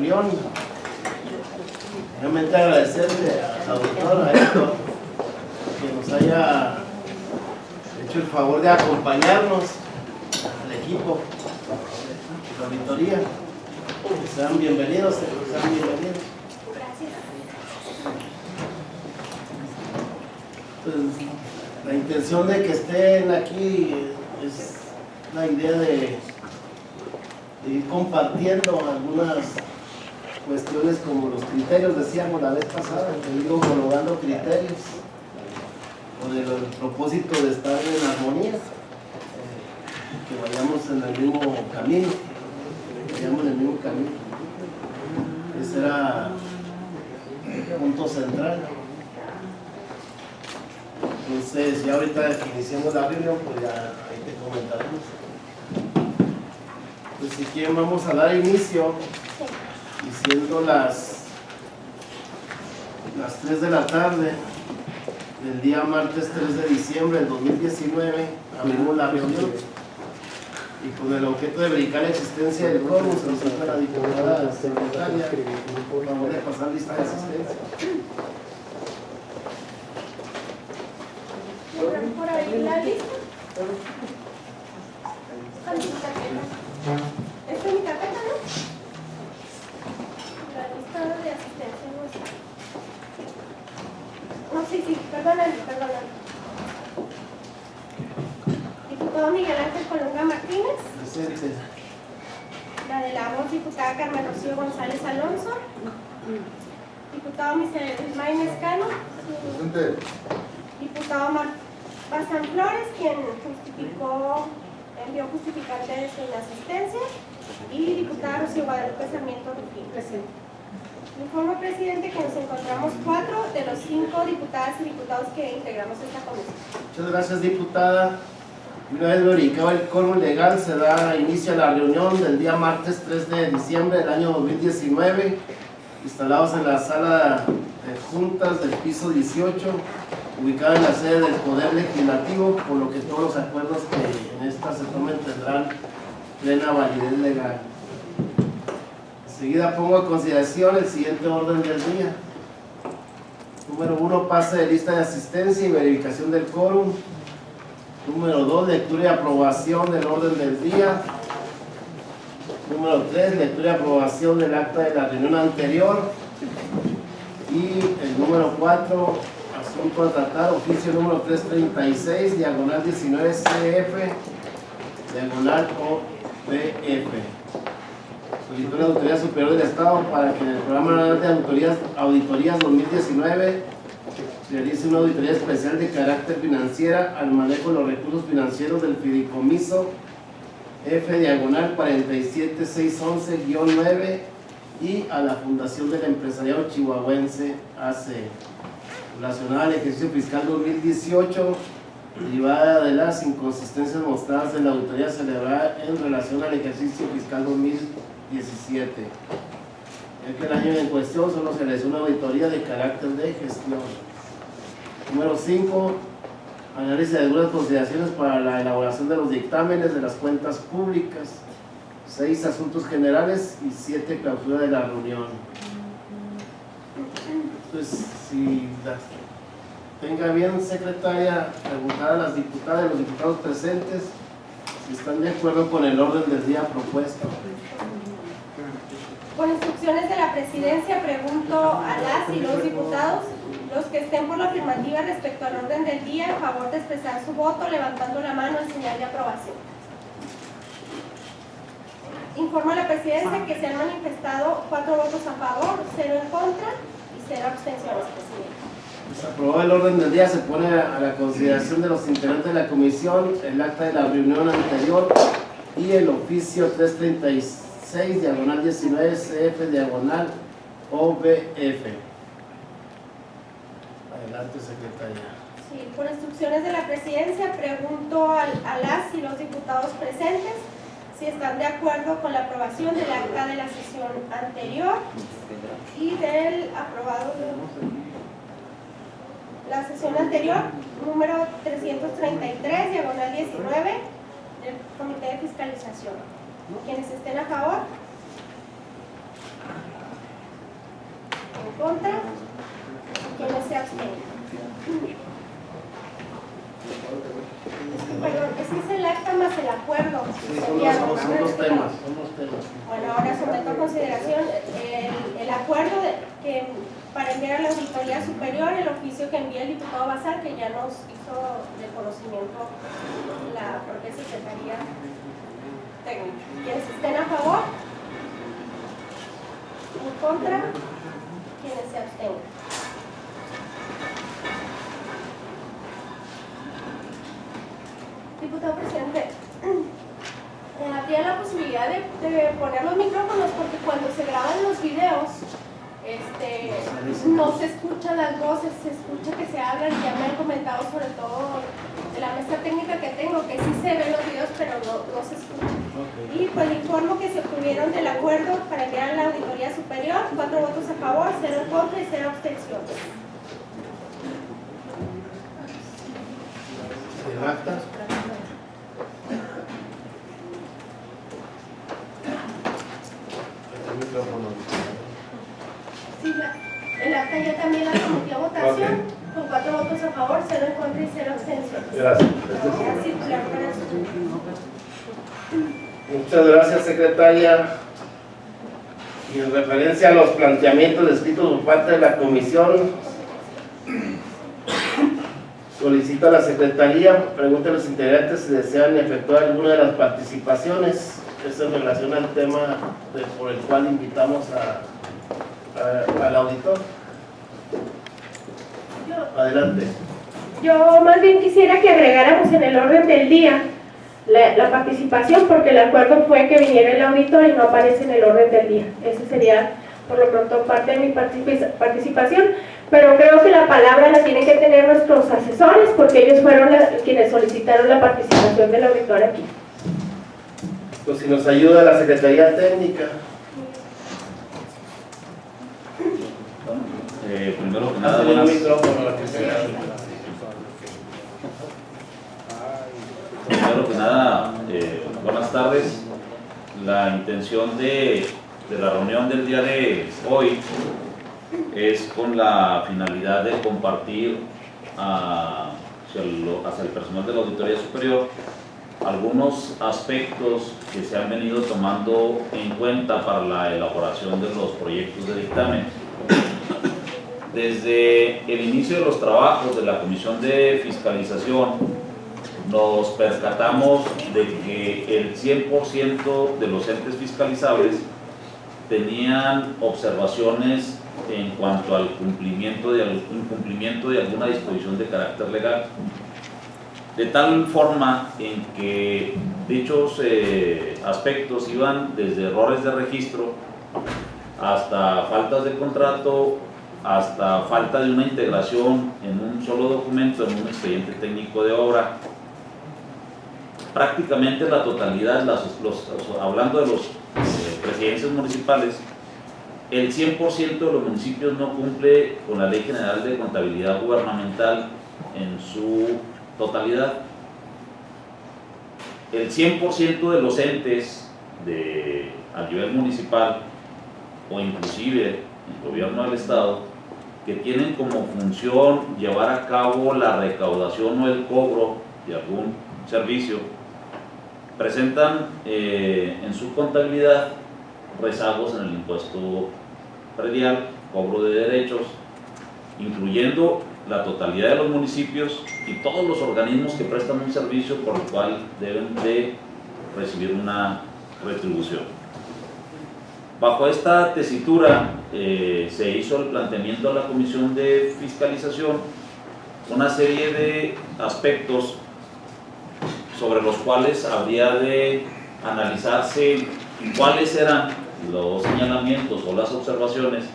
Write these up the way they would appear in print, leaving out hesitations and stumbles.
reunión. Realmente agradecerle al auditor, a Héctor, que nos haya hecho el favor de acompañarnos, al equipo de la auditoría. Sean bienvenidos, sean bienvenidos. Pues, la intención de que estén aquí es la idea de ir compartiendo algunas cuestiones como los criterios, decíamos la vez pasada, de ir homologando criterios o del propósito de estar en armonía, que vayamos en el mismo camino, ese era el punto central. Entonces ya ahorita que iniciamos la reunión, pues ya ahí te comentaremos. Pues si quieren vamos a dar inicio diciendo las 3 de la tarde del día martes 3 de diciembre del 2019 abrimos la reunión y con el objeto de verificar la existencia del quórum se nos presenta la diputada secretaria por favor de pasar lista de asistencia. Por ahí la lista. Esta es mi carpeta, ¿no? La lista de asistencia no está. No, sí, perdóname. Diputado Miguel Ángel Colunga Martínez. Presente. La de la voz, diputada Carmen Rocío González Alonso. Diputado Misael Ismael Mezcano. Presente. Diputado Bazán Flores, quien envió justificante de su inasistencia, y diputada Rocío Guadalupe Sarmiento Rufín. Presente. Informo, presidente, que nos encontramos 4 de los 5 diputadas y diputados que integramos esta comisión. Muchas gracias, diputada. Una vez verificado el quórum legal, se da inicio a la reunión del día martes 3 de diciembre del año 2019, instalados en la sala de juntas del piso 18, ubicada en la sede del Poder Legislativo, por lo que todos los acuerdos que en esta se tomen tendrán plena validez legal. Enseguida pongo a consideración el siguiente orden del día. Número 1, pase de lista de asistencia y verificación del quórum. Número 2, lectura y aprobación del orden del día. Número 3, lectura y aprobación del acta de la reunión anterior. Y el número 4, asunto a tratar, oficio número 336, diagonal 19 CF, diagonal OBF. Solicitud de la Autoridad Superior del Estado para que en el programa de auditorías 2019 realice una auditoría especial de carácter financiera al manejo de los recursos financieros del fideicomiso F diagonal 47611-9 y a la Fundación del Empresariado Chihuahuense AC, relacionada al ejercicio fiscal 2018, derivada de las inconsistencias mostradas en la auditoría celebrada en relación al ejercicio fiscal 2017, ya que el año en cuestión solo se realizó una auditoría de carácter de gestión. Número 5, análisis de algunas consideraciones para la elaboración de los dictámenes de las cuentas públicas. 6, asuntos generales y 7, clausura de la reunión. Entonces, si tenga bien, secretaria, preguntar a las diputadas y los diputados presentes si están de acuerdo con el orden del día propuesto. Con instrucciones de la presidencia, pregunto a las y los diputados, los que estén por la afirmativa respecto al orden del día, en favor de expresar su voto, levantando la mano en señal de aprobación. Informo a la presidencia que se han manifestado 4 votos a favor, 0 en contra y 0 abstenciones, presidente. Pues aprobado el orden del día, se pone a la consideración de los integrantes de la comisión el acta de la reunión anterior y el oficio 336, diagonal 19 CF, diagonal OBF. Adelante, secretaria. Sí, por instrucciones de la presidencia, pregunto a las y los diputados presentes si están de acuerdo con la aprobación del acta de la sesión anterior y del aprobado de la sesión anterior, número 333, diagonal 19, del Comité de Fiscalización. Quienes estén a favor. contra? ¿Quiénes se abstienen? Perdón, es que es el acta más el acuerdo. Sí, son dos temas. Bueno, ahora someto a consideración el acuerdo para enviar a la Auditoría Superior el oficio que envía el diputado Bazar, que ya nos hizo de conocimiento la propia Secretaría Técnica. ¿Quienes estén a favor? ¿En contra? ¿Quiénes se abstengan? Diputado presidente, habría la posibilidad de poner los micrófonos, porque cuando se graban los videos no se escuchan las voces, se escucha que se hablan, y ya me han comentado sobre todo de la mesa técnica que tengo, que sí se ven los videos pero no se escuchan. Y pues informo que se obtuvieron del acuerdo para enviar a la Auditoría Superior 4 votos a favor, 0 en contra y 0 abstenciones. ¿El acta? El micrófono. Sí, el acta ya también la sometí a votación, con 4 votos a favor, 0 en contra y 0 abstenciones. Gracias. Muchas gracias, secretaria. Y en referencia a los planteamientos escritos por parte de la comisión, solicito a la secretaría, pregunta a los integrantes si desean efectuar alguna de las participaciones. Esto en relación al tema por el cual invitamos al auditor. Adelante. Yo más bien quisiera que agregáramos en el orden del día la participación, porque el acuerdo fue que viniera el auditor y no aparece en el orden del día. Ese sería por lo pronto parte de mi participación, pero creo que la palabra la tienen que tener nuestros asesores, porque ellos fueron quienes solicitaron la participación del auditor aquí. Pues si nos ayuda la Secretaría Técnica. Primero que nada, Hazle un micrófono a la Primero que nada, buenas tardes. La intención de la reunión del día de hoy es con la finalidad de compartir hacia el personal de la Auditoría Superior algunos aspectos que se han venido tomando en cuenta para la elaboración de los proyectos de dictamen. Desde el inicio de los trabajos de la Comisión de Fiscalización, nos percatamos de que el 100% de los entes fiscalizables tenían observaciones en cuanto al incumplimiento de alguna disposición de carácter legal, de tal forma en que dichos aspectos iban desde errores de registro hasta faltas de contrato, hasta falta de una integración en un solo documento, en un expediente técnico de obra. Prácticamente la totalidad, hablando de los presidencias municipales, el 100% de los municipios no cumple con la Ley General de Contabilidad Gubernamental en su totalidad. El 100% de los entes a nivel municipal o inclusive el gobierno del estado, que tienen como función llevar a cabo la recaudación o el cobro de algún servicio, presentan en su contabilidad rezagos en el impuesto predial, cobro de derechos, incluyendo la totalidad de los municipios y todos los organismos que prestan un servicio por el cual deben de recibir una retribución. Bajo esta tesitura se hizo el planteamiento a la Comisión de Fiscalización una serie de aspectos sobre los cuales habría de analizarse cuáles eran los señalamientos o las observaciones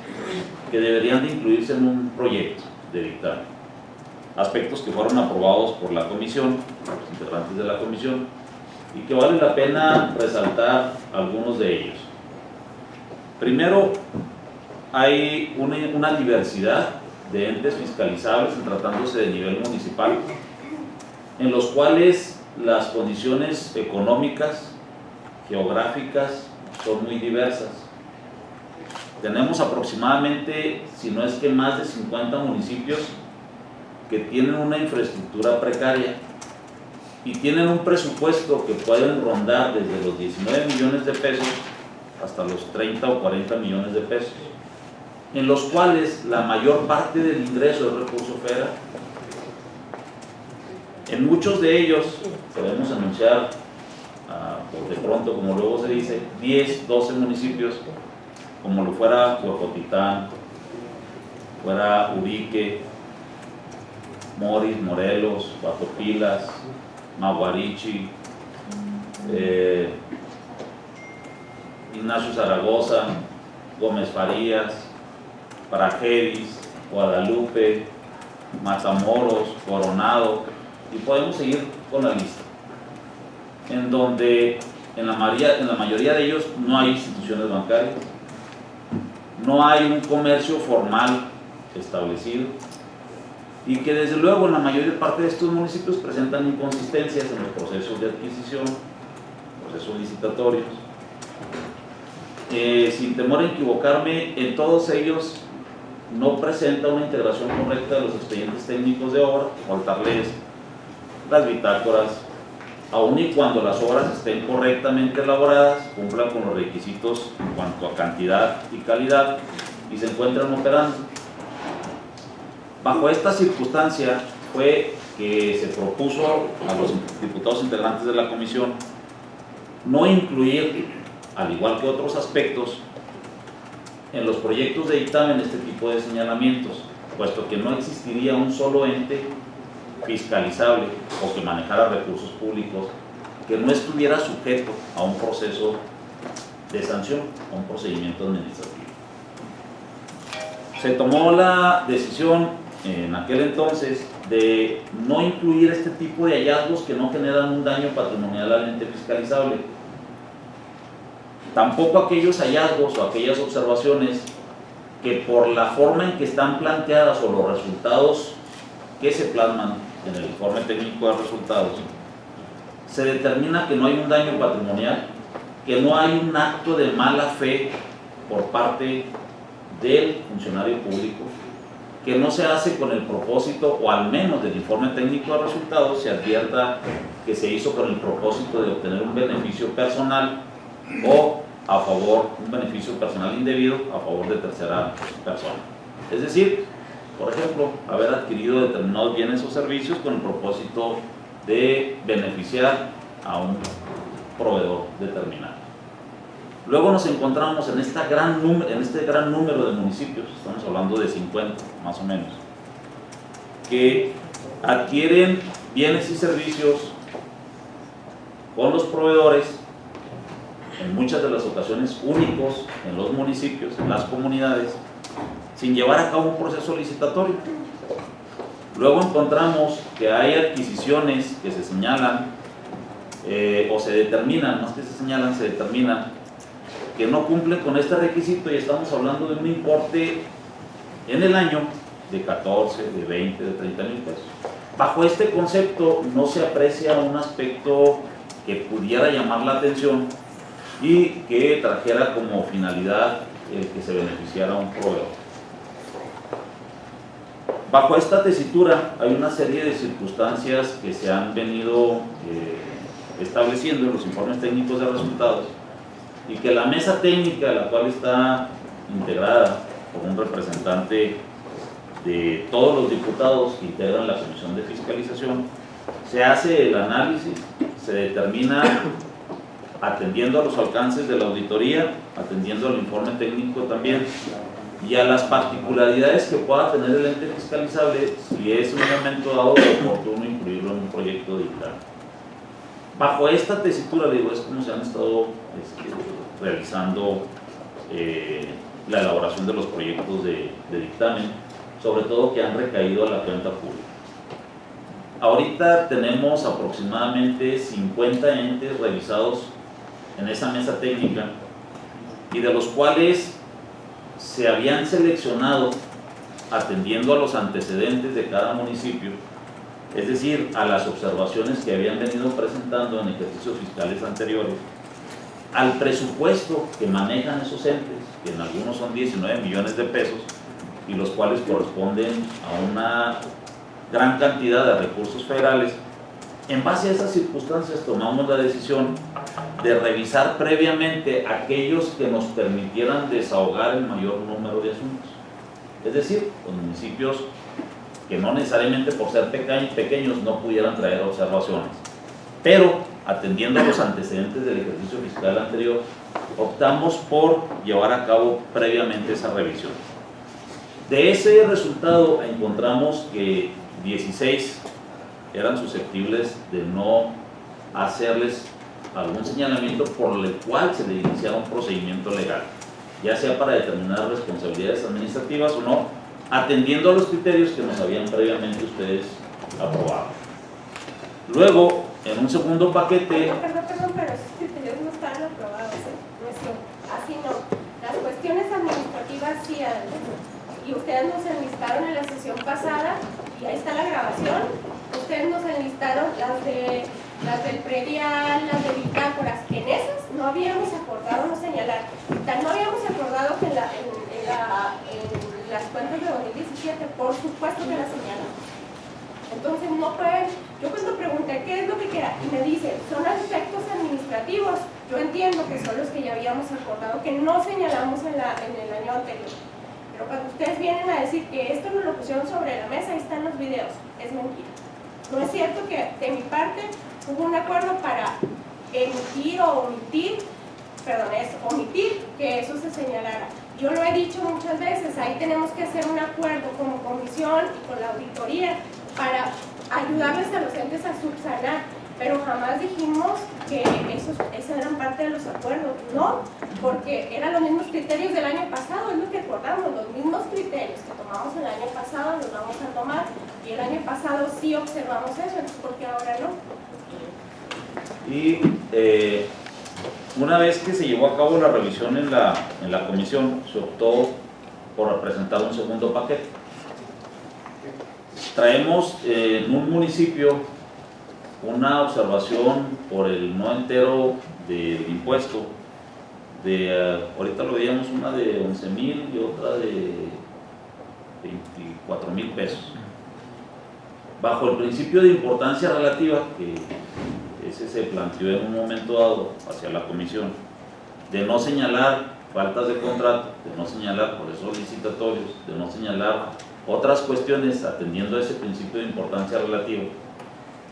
que deberían de incluirse en un proyecto de dictamen. Aspectos que fueron aprobados por la comisión, los integrantes de la comisión, y que vale la pena resaltar algunos de ellos. Primero, hay una diversidad de entes fiscalizables tratándose de nivel municipal, en los cuales las condiciones económicas, geográficas, son muy diversas. tenemos aproximadamente, si no es que más de 50 municipios que tienen una infraestructura precaria y tienen un presupuesto que pueden rondar desde los 19 millones de pesos hasta los 30 o 40 millones de pesos, en los cuales la mayor parte del ingreso es recurso federal. En muchos de ellos podemos anunciar, por de pronto, como luego se dice, 10, 12 municipios, como lo fuera Huejotitán, fuera Ubique, Moris, Morelos, Guatopilas, Maguarichi, Ignacio Zaragoza, Gómez Farías, Prajeris, Guadalupe, Matamoros, Coronado, y podemos seguir con la lista, en donde en la mayoría de ellos no hay instituciones bancarias, no hay un comercio formal establecido, y que desde luego en la mayor parte de estos municipios presentan inconsistencias en los procesos de adquisición, procesos licitatorios. Sin temor a equivocarme, en todos ellos no presenta una integración correcta de los expedientes técnicos de obra, faltarles las bitácoras, aun y cuando las obras estén correctamente elaboradas, cumplan con los requisitos en cuanto a cantidad y calidad y se encuentran operando. Bajo esta circunstancia fue que se propuso a los diputados integrantes de la comisión no incluir, al igual que otros aspectos, en los proyectos de dictamen este tipo de señalamientos, puesto que no existiría un solo ente fiscalizable o que manejara recursos públicos que no estuviera sujeto a un proceso de sanción, a un procedimiento administrativo. Se tomó la decisión en aquel entonces de no incluir este tipo de hallazgos que no generan un daño patrimonial al ente fiscalizable. Tampoco aquellos hallazgos o aquellas observaciones que por la forma en que están planteadas o los resultados que se plasman en el informe técnico de resultados, se determina que no hay un daño patrimonial, que no hay un acto de mala fe por parte del funcionario público, que no se hace con el propósito, o al menos del informe técnico de resultados se advierta que se hizo con el propósito de obtener un beneficio personal o a favor, un beneficio personal indebido a favor de tercera persona. Es decir, por ejemplo, haber adquirido determinados bienes o servicios con el propósito de beneficiar a un proveedor determinado. Luego nos encontramos en este gran número de municipios, estamos hablando de 50 más o menos, que adquieren bienes y servicios con los proveedores, en muchas de las ocasiones únicos en los municipios, en las comunidades, sin llevar a cabo un proceso licitatorio. Luego encontramos que hay adquisiciones que se señalan o se determinan, más que se señalan, se determinan que no cumplen con este requisito, y estamos hablando de un importe en el año de 14, de 20, de 30 mil pesos. Bajo este concepto no se aprecia un aspecto que pudiera llamar la atención y que trajera como finalidad el que se beneficiara a un proveedor. Bajo esta tesitura hay una serie de circunstancias que se han venido estableciendo en los informes técnicos de resultados, y que la mesa técnica, la cual está integrada por un representante de todos los diputados que integran la Comisión de Fiscalización, se hace el análisis, se determina atendiendo a los alcances de la auditoría, atendiendo al informe técnico también, y a las particularidades que pueda tener el ente fiscalizable, si es un momento dado oportuno incluirlo en un proyecto de dictamen. Bajo esta tesitura, digo, es como se han estado realizando la elaboración de los proyectos de dictamen, sobre todo que han recaído a la cuenta pública. Ahorita tenemos aproximadamente 50 entes revisados en esa mesa técnica, y de los cuales se habían seleccionado atendiendo a los antecedentes de cada municipio, es decir, a las observaciones que habían venido presentando en ejercicios fiscales anteriores, al presupuesto que manejan esos entes, que en algunos son 19 millones de pesos, y los cuales corresponden a una gran cantidad de recursos federales. En base a esas circunstancias tomamos la decisión de revisar previamente aquellos que nos permitieran desahogar el mayor número de asuntos. Es decir, los municipios que no necesariamente por ser pequeños no pudieran traer observaciones. Pero, atendiendo a los antecedentes del ejercicio fiscal anterior, optamos por llevar a cabo previamente esa revisión. De ese resultado encontramos que 16 eran susceptibles de no hacerles algún señalamiento por el cual se le iniciara un procedimiento legal, ya sea para determinar responsabilidades administrativas o no, atendiendo a los criterios que nos habían previamente ustedes aprobado. Luego, en un segundo paquete... Perdón, pero esos criterios no están aprobados, no es cierto. Así no. Las cuestiones administrativas sí, y ustedes nos enlistaron en la sesión pasada, y ahí está la grabación, ustedes nos enlistaron las del predial, las de bitácoras, en esas no habíamos acordado no señalar, no habíamos acordado que en las cuentas de 2017, por supuesto que las señalamos. Entonces no pueden, yo cuando pregunté qué es lo que queda, y me dicen, son aspectos administrativos, yo entiendo que son los que ya habíamos acordado, que no señalamos en el año anterior. Pero cuando ustedes vienen a decir que esto nos lo pusieron sobre la mesa, ahí están los videos, es mentira. No es cierto que de mi parte hubo un acuerdo para emitir o omitir, omitir que eso se señalara. Yo lo he dicho muchas veces, ahí tenemos que hacer un acuerdo como comisión y con la auditoría para ayudarles a los entes a subsanar, pero jamás dijimos que esos eran parte de los acuerdos, no, porque eran los mismos criterios del año pasado, es lo que acordamos, los mismos criterios que tomamos el año pasado los vamos a tomar, y el año pasado sí observamos eso, entonces ¿por qué ahora no? Y una vez que se llevó a cabo la revisión en la comisión, se optó por presentar un segundo paquete. Traemos en un municipio una observación por el no entero del impuesto, ahorita lo veíamos, una de 11,000 y otra de 24,000 pesos. Bajo el principio de importancia relativa, que ese se planteó en un momento dado hacia la comisión, de no señalar faltas de contrato, de no señalar procesos licitatorios, de no señalar otras cuestiones atendiendo a ese principio de importancia relativa,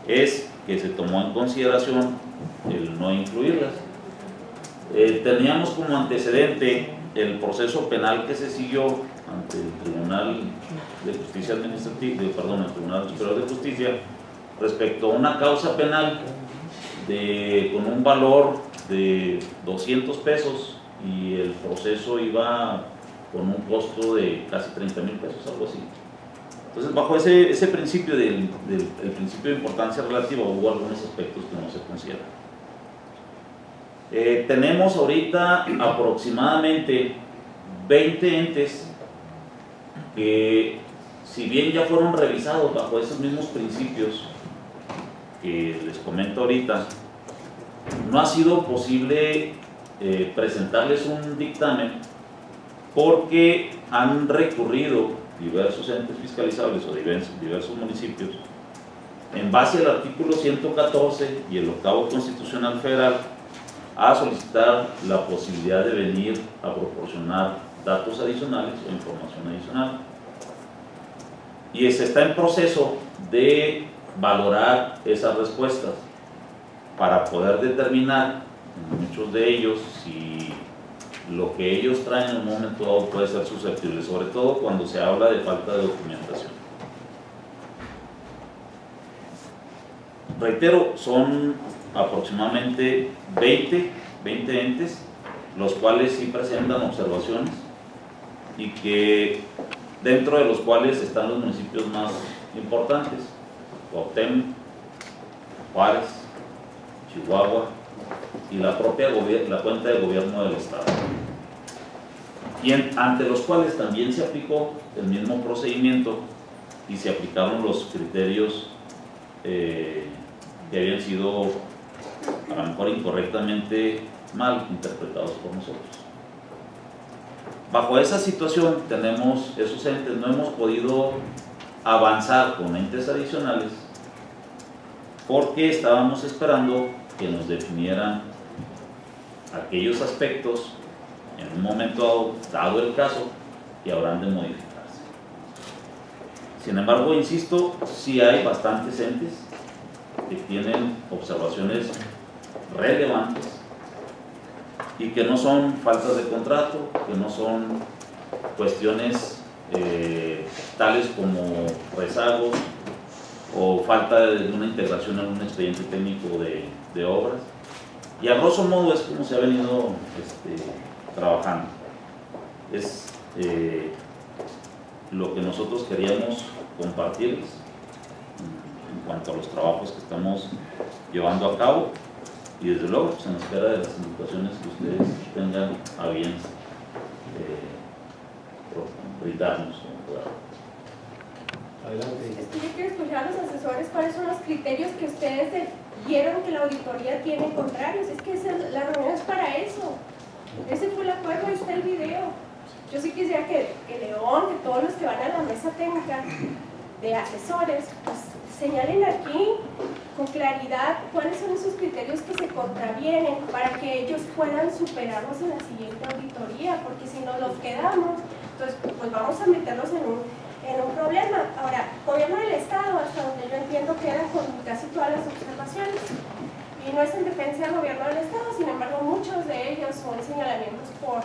es que se tomó en consideración el no incluirlas. Teníamos como antecedente el proceso penal que se siguió ante el Tribunal de Justicia Administrativa, el Tribunal Superior de Justicia, respecto a una causa penal con un valor de 200 pesos, y el proceso iba con un costo de casi 30,000 pesos, algo así. Entonces, bajo ese principio el principio de importancia relativa, hubo algunos aspectos que no se consideran. Tenemos ahorita aproximadamente 20 entes que, si bien ya fueron revisados bajo esos mismos principios que les comento ahorita, no ha sido posible presentarles un dictamen porque han recurrido diversos entes fiscalizables o diversos municipios en base al artículo 114 y el 8º Constitucional Federal a solicitar la posibilidad de venir a proporcionar datos adicionales o información adicional, y se está en proceso de valorar esas respuestas para poder determinar en muchos de ellos si lo que ellos traen en un momento dado puede ser susceptible, sobre todo cuando se habla de falta de documentación. Reitero, son aproximadamente 20 entes, los cuales sí presentan observaciones, y que dentro de los cuales están los municipios más importantes: Cuauhtémoc, Juárez, Chihuahua y la propia cuenta de gobierno del estado, y ante los cuales también se aplicó el mismo procedimiento y se aplicaron los criterios que habían sido a lo mejor incorrectamente mal interpretados por nosotros. Bajo esa situación tenemos esos entes, no hemos podido avanzar con entes adicionales porque estábamos esperando que nos definieran aquellos aspectos en un momento dado el caso que habrán de modificarse. Sin embargo, insisto, sí hay bastantes entes que tienen observaciones relevantes y que no son faltas de contrato, que no son cuestiones tales como rezagos o falta de una integración en un expediente técnico de obras. Y a grosso modo es como se ha venido trabajando. Es lo que nosotros queríamos compartirles en cuanto a los trabajos que estamos llevando a cabo, y desde luego pues, en espera de las indicaciones que ustedes tengan a bien brindarnos. Adelante. Es que yo quiero escuchar a los asesores cuáles son los criterios que ustedes vieron que la auditoría tiene contrarios. Es que la reunión es para eso. Ese fue el acuerdo, ahí está el video. Yo sí quisiera que León, que todos los que van a la mesa técnica de asesores, pues señalen aquí con claridad cuáles son esos criterios que se contravienen para que ellos puedan superarlos en la siguiente auditoría, porque si no los quedamos, entonces pues vamos a meterlos en un problema. Ahora, gobierno del Estado, hasta donde yo entiendo, queda con casi todas las observaciones. Y no es en defensa del gobierno del Estado, sin embargo, muchos de ellos son señalamientos por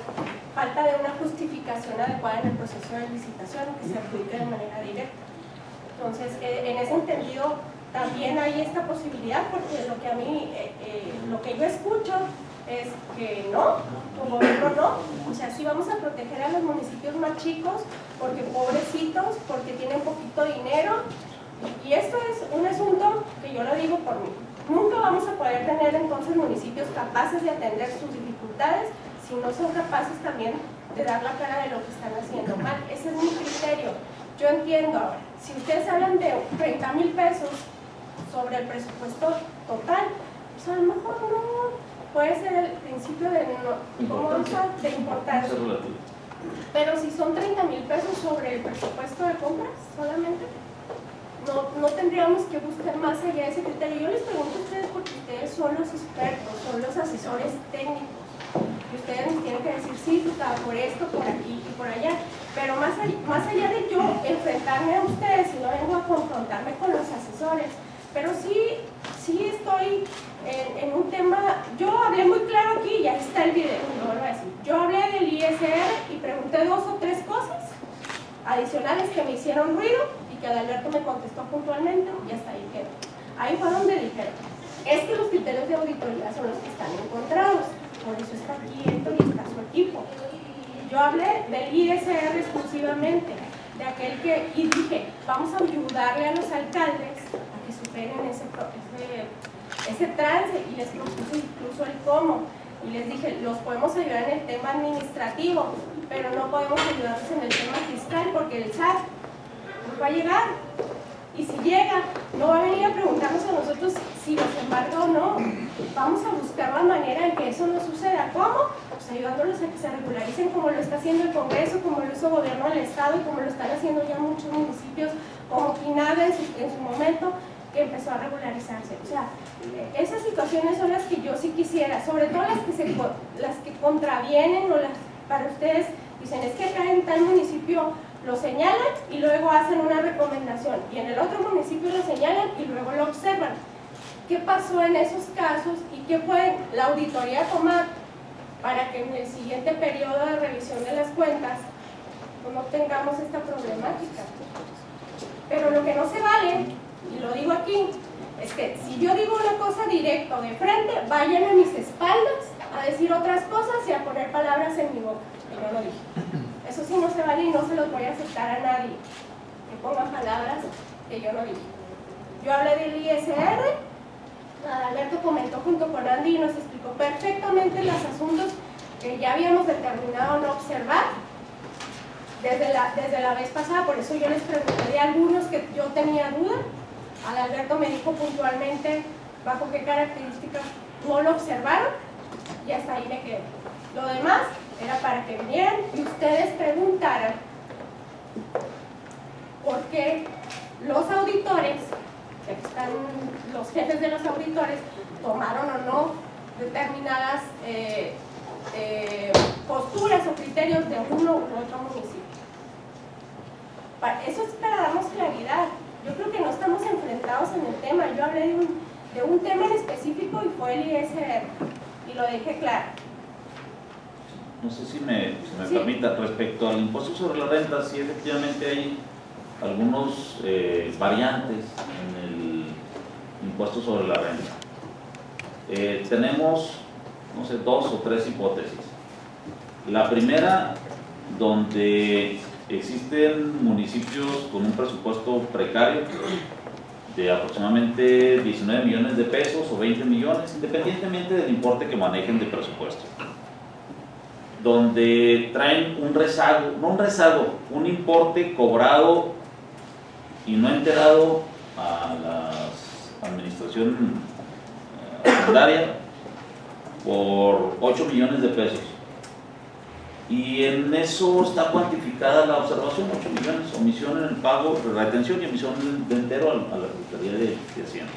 falta de una justificación adecuada en el proceso de licitación que se adjudique de manera directa. Entonces, en ese entendido, también hay esta posibilidad, porque lo que a mí, lo que yo escucho es que no, como gobierno no, o sea, sí vamos a proteger a los municipios más chicos, porque pobrecitos, porque tienen poquito dinero, y esto es un asunto que yo lo digo por mí. Nunca vamos a poder tener entonces municipios capaces de atender sus dificultades si no son capaces también de dar la cara de lo que están haciendo mal. Ese es mi criterio. Yo entiendo ahora, si ustedes hablan de 30,000 pesos sobre el presupuesto total, pues a lo mejor no puede ser el principio de importancia. Pero si son 30,000 pesos sobre el presupuesto de compras solamente, no tendríamos que buscar más allá de ese criterio. Yo les pregunto a ustedes porque ustedes son los expertos, son los asesores técnicos. Y ustedes nos tienen que decir, sí, por esto, por aquí y por allá. Pero más allá de yo enfrentarme a ustedes, y no vengo a confrontarme con los asesores, pero sí estoy en un tema. Yo hablé muy claro aquí, y ahí está el video, no lo voy a decir. Yo hablé del ISR y pregunté 2 o 3 cosas adicionales que me hicieron ruido, que Adalberto me contestó puntualmente y hasta ahí quedó. Ahí fue donde dijeron, es que los criterios de auditoría son los que están encontrados, por eso está aquí Héctor y está su equipo. Yo hablé del ISR exclusivamente, de aquel y dije, vamos a ayudarle a los alcaldes a que superen ese trance, y les propuse incluso el cómo, y les dije, los podemos ayudar en el tema administrativo, pero no podemos ayudarlos en el tema fiscal, porque el SAT va a llegar, y si llega no va a venir a preguntarnos a nosotros si nos embarga o no. Vamos a buscar la manera en que eso no suceda. ¿Cómo? Pues ayudándolos a que se regularicen, como lo está haciendo el Congreso, como lo hizo el gobierno del Estado, y como lo están haciendo ya muchos municipios, como Quinave en su momento, que empezó a regularizarse. O sea, esas situaciones son las que yo sí quisiera, sobre todo las que contravienen, o para ustedes dicen, es que acá en tal municipio lo señalan y luego hacen una recomendación, y en el otro municipio lo señalan y luego lo observan. ¿Qué pasó en esos casos y qué puede la auditoría tomar para que en el siguiente periodo de revisión de las cuentas pues, no tengamos esta problemática? Pero lo que no se vale, y lo digo aquí, es que si yo digo una cosa directo de frente, vayan a mis espaldas a decir otras cosas y a poner palabras en mi boca, que yo lo dije. Eso sí no se vale, y no se los voy a aceptar a nadie que pongan palabras que yo no dije. Yo hablé del ISR, Adalberto comentó junto con Andy y nos explicó perfectamente los asuntos que ya habíamos determinado no observar desde la vez pasada. Por eso yo les pregunté de algunos que yo tenía duda. Adalberto me dijo puntualmente bajo qué características no lo observaron, y hasta ahí me quedé. Lo demás Era para que vinieran y ustedes preguntaran por qué los auditores, que aquí están los jefes de los auditores, tomaron o no determinadas posturas o criterios de uno u otro municipio. Eso es para darnos claridad. Yo creo que no estamos enfrentados en el tema. Yo hablé de un tema en específico y fue el ISR, y lo dejé claro. No sé si me Sí. permita, respecto al impuesto sobre la renta, sí efectivamente hay algunos variantes en el impuesto sobre la renta. Tenemos, no sé, 2 o 3 hipótesis. La primera, donde existen municipios con un presupuesto precario de aproximadamente 19 millones de pesos o 20 millones, independientemente del importe que manejen de presupuesto, donde traen un rezago, no un rezago, un importe cobrado y no enterado a la administración hacendaria por 8 millones de pesos. Y en eso está cuantificada la observación, 8 millones, omisión en el pago, retención y omisión de entero a la Secretaría de Hacienda.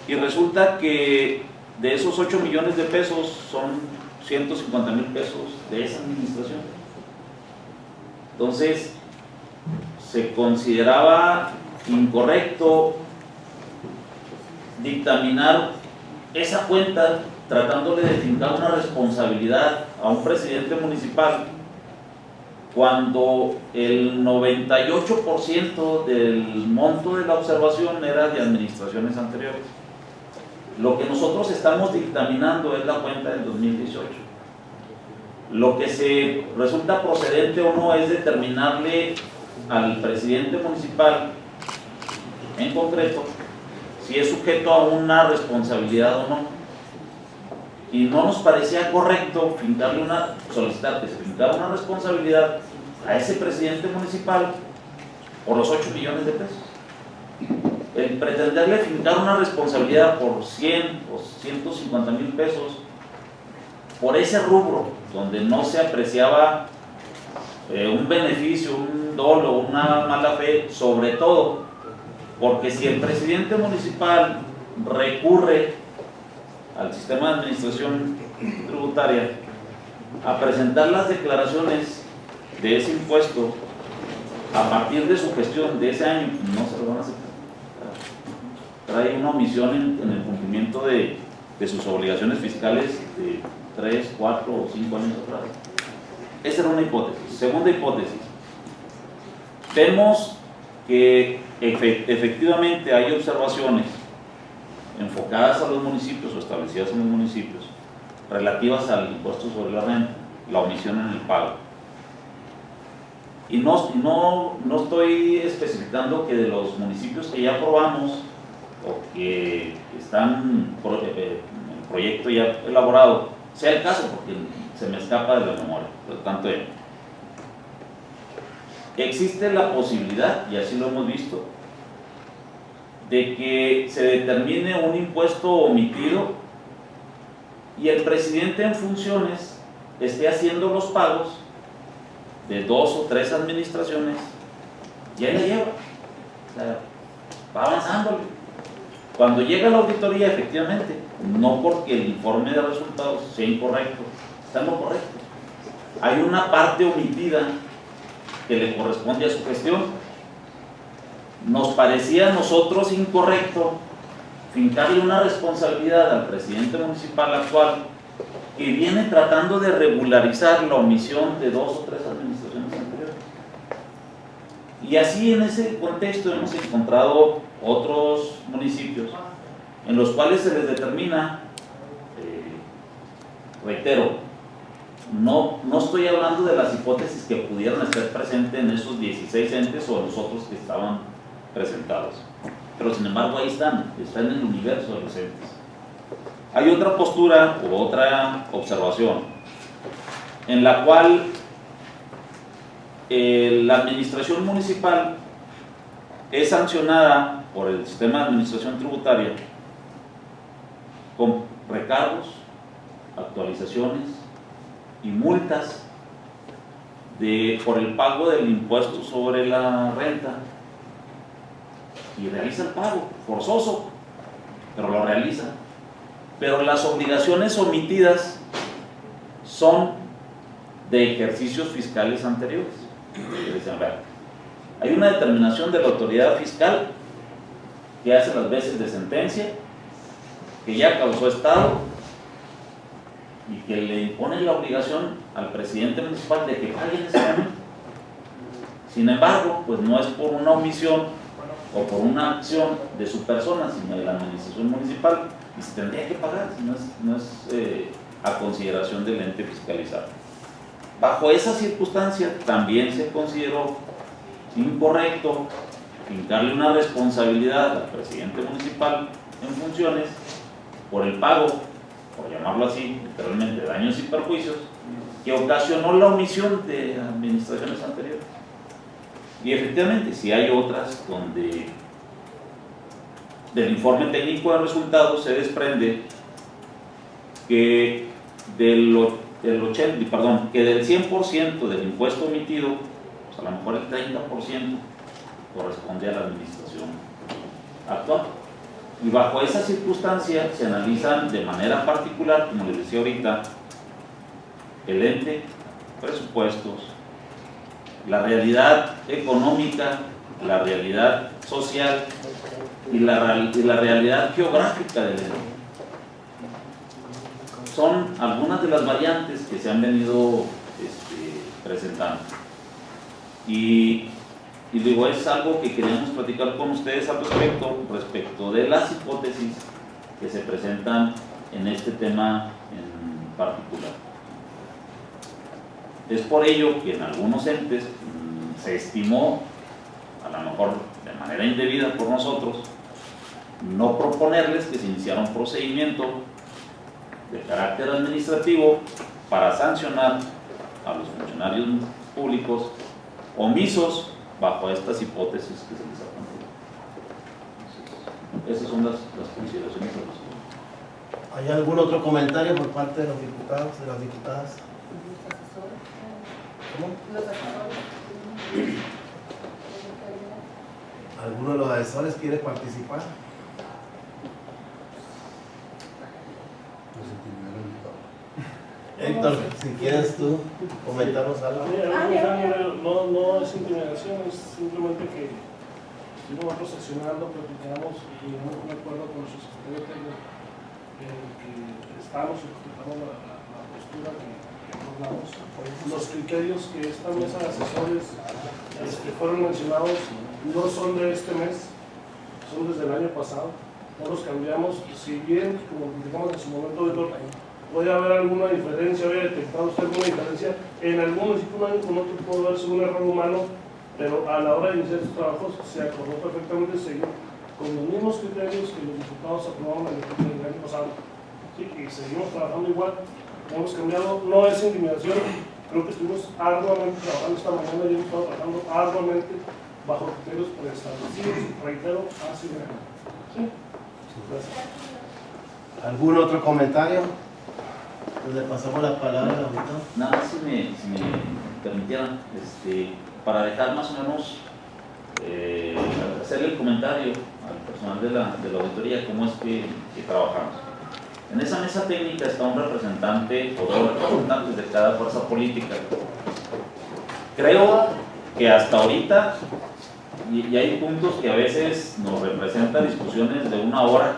Y resulta que de esos 8 millones de pesos son 150,000 pesos de esa administración. Entonces, se consideraba incorrecto dictaminar esa cuenta tratándole de fincar una responsabilidad a un presidente municipal cuando el 98% del monto de la observación era de administraciones anteriores. Lo que nosotros estamos dictaminando es la cuenta del 2018. Lo que se resulta procedente o no es determinarle al presidente municipal en concreto si es sujeto a una responsabilidad o no. Y no nos parecía correcto solicitar que se fincara una responsabilidad a ese presidente municipal por los 8 millones de pesos. El pretenderle fincar una responsabilidad por 100 o 150,000 pesos por ese rubro donde no se apreciaba un beneficio, un dolo, una mala fe, sobre todo porque si el presidente municipal recurre al sistema de administración tributaria a presentar las declaraciones de ese impuesto a partir de su gestión de ese año, no se lo van a aceptar. Trae una omisión en el cumplimiento de sus obligaciones fiscales de 3, 4 o 5 años atrás. Esa era una hipótesis. Segunda hipótesis, vemos que efectivamente hay observaciones enfocadas a los municipios o establecidas en los municipios relativas al impuesto sobre la renta, la omisión en el pago. Y no estoy especificando que de los municipios que ya aprobamos o que están en el proyecto ya elaborado sea el caso, porque se me escapa de la memoria. Por lo tanto, existe la posibilidad, y así lo hemos visto, de que se determine un impuesto omitido y el presidente en funciones esté haciendo los pagos de 2 o 3 administraciones y ahí la lleva, o sea, va avanzándole. Cuando llega la auditoría, efectivamente, no porque el informe de resultados sea incorrecto, está en lo correcto. Hay una parte omitida que le corresponde a su gestión. Nos parecía a nosotros incorrecto fincarle una responsabilidad al presidente municipal actual que viene tratando de regularizar la omisión de 2 o 3 administraciones anteriores. Y así, en ese contexto, hemos encontrado otros municipios en los cuales se les determina, reitero, no estoy hablando de las hipótesis que pudieran estar presentes en esos 16 entes o en los otros que estaban presentados, pero sin embargo ahí están en el universo de los entes. Hay otra postura u otra observación en la cual la administración municipal es sancionada por el sistema de administración tributaria con recargos, actualizaciones, y multas por el pago del impuesto sobre la renta, y realiza el pago, forzoso, pero lo realiza. Pero las obligaciones omitidas son de ejercicios fiscales anteriores. Hay una determinación de la autoridad fiscal que hace las veces de sentencia, que ya causó estado y que le impone la obligación al presidente municipal de que pague ese año. Sin embargo, pues no es por una omisión o por una acción de su persona, sino de la administración municipal, y se tendría que pagar, si no es a consideración del ente fiscalizado. Bajo esa circunstancia también se consideró incorrecto fincarle una responsabilidad al presidente municipal en funciones por el pago, por llamarlo así, literalmente, de daños y perjuicios que ocasionó la omisión de administraciones anteriores. Y efectivamente, si hay otras donde del informe técnico de resultados se desprende que del 100% del impuesto omitido, pues a lo mejor el 30% corresponde a la administración actual. Y bajo esa circunstancia se analizan de manera particular, como les decía ahorita, el ente, presupuestos, la realidad económica, la realidad social y la realidad geográfica del ente. Son algunas de las variantes que se han venido presentando. Y digo, es algo que queremos platicar con ustedes al respecto de las hipótesis que se presentan en este tema en particular. Es por ello que en algunos entes se estimó, a lo mejor de manera indebida por nosotros, no proponerles que se iniciara un procedimiento de carácter administrativo para sancionar a los funcionarios públicos omisos bajo estas hipótesis que se les ha planteado. Esas son las consideraciones de los. ¿Hay algún otro comentario por parte de los diputados, de las diputadas? ¿Cómo? ¿Alguno de los asesores quiere participar? Héctor, si quieres tú comentarnos algo. No es intimidación, es simplemente que nosotros sesionando, platicamos y llegamos a un acuerdo con nuestro secretario técnico que estamos y respetamos la postura que acordamos. Los criterios que esta mesa de asesores fueron mencionados no son de este mes, son desde el año pasado. No los cambiamos, si bien, como platicamos en su momento, puede haber alguna diferencia, había detectado usted alguna diferencia, en algunos y con otros puede haber sido un error humano, pero a la hora de iniciar estos trabajos se acordó perfectamente seguir con los mismos criterios que los diputados aprobaron el año pasado. ¿Sí? Y seguimos trabajando igual, hemos cambiado, no es intimidación, creo que estuvimos arduamente trabajando esta mañana y hemos estado trabajando arduamente bajo criterios preestablecidos, reitero, así de ¿sí? Gracias. ¿Algún otro comentario? Pues le pasamos la palabra ahorita. Nada, si me permitieran, para dejar más o menos, hacerle el comentario al personal de la auditoría, cómo es que trabajamos. En esa mesa técnica está un representante o dos representantes de cada fuerza política. Creo que hasta ahorita, y hay puntos que a veces nos representan discusiones de 1 hora,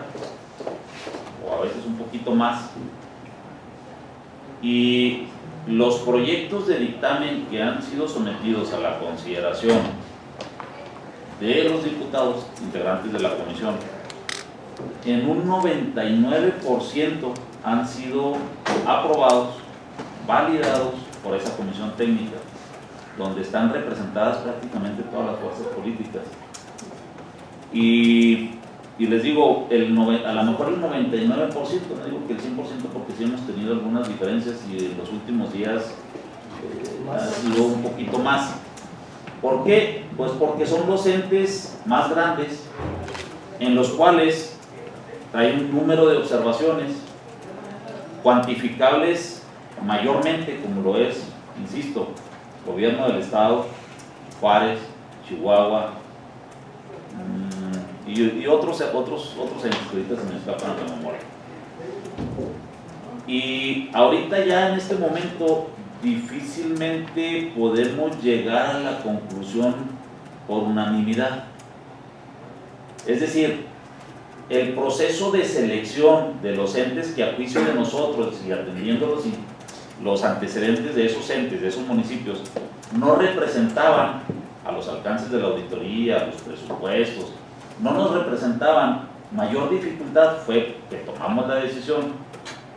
o a veces un poquito más, y los proyectos de dictamen que han sido sometidos a la consideración de los diputados integrantes de la comisión, en un 99% han sido aprobados, validados por esa comisión técnica, donde están representadas prácticamente todas las fuerzas políticas. Y les digo, a lo mejor el 99%, no digo que el 100%, porque sí hemos tenido algunas diferencias y en los últimos días ha sido un poquito más. ¿Por qué? Pues porque son los entes más grandes en los cuales hay un número de observaciones cuantificables mayormente como lo es, insisto, gobierno del estado, Juárez, Chihuahua, y otros entes que ahorita se me escapan de la memoria. Y ahorita ya en este momento difícilmente podemos llegar a la conclusión por unanimidad. Es decir, el proceso de selección de los entes que a juicio de nosotros y atendiendo los antecedentes de esos entes, de esos municipios, no representaban a los alcances de la auditoría, a los presupuestos, no nos representaban mayor dificultad, fue que tomamos la decisión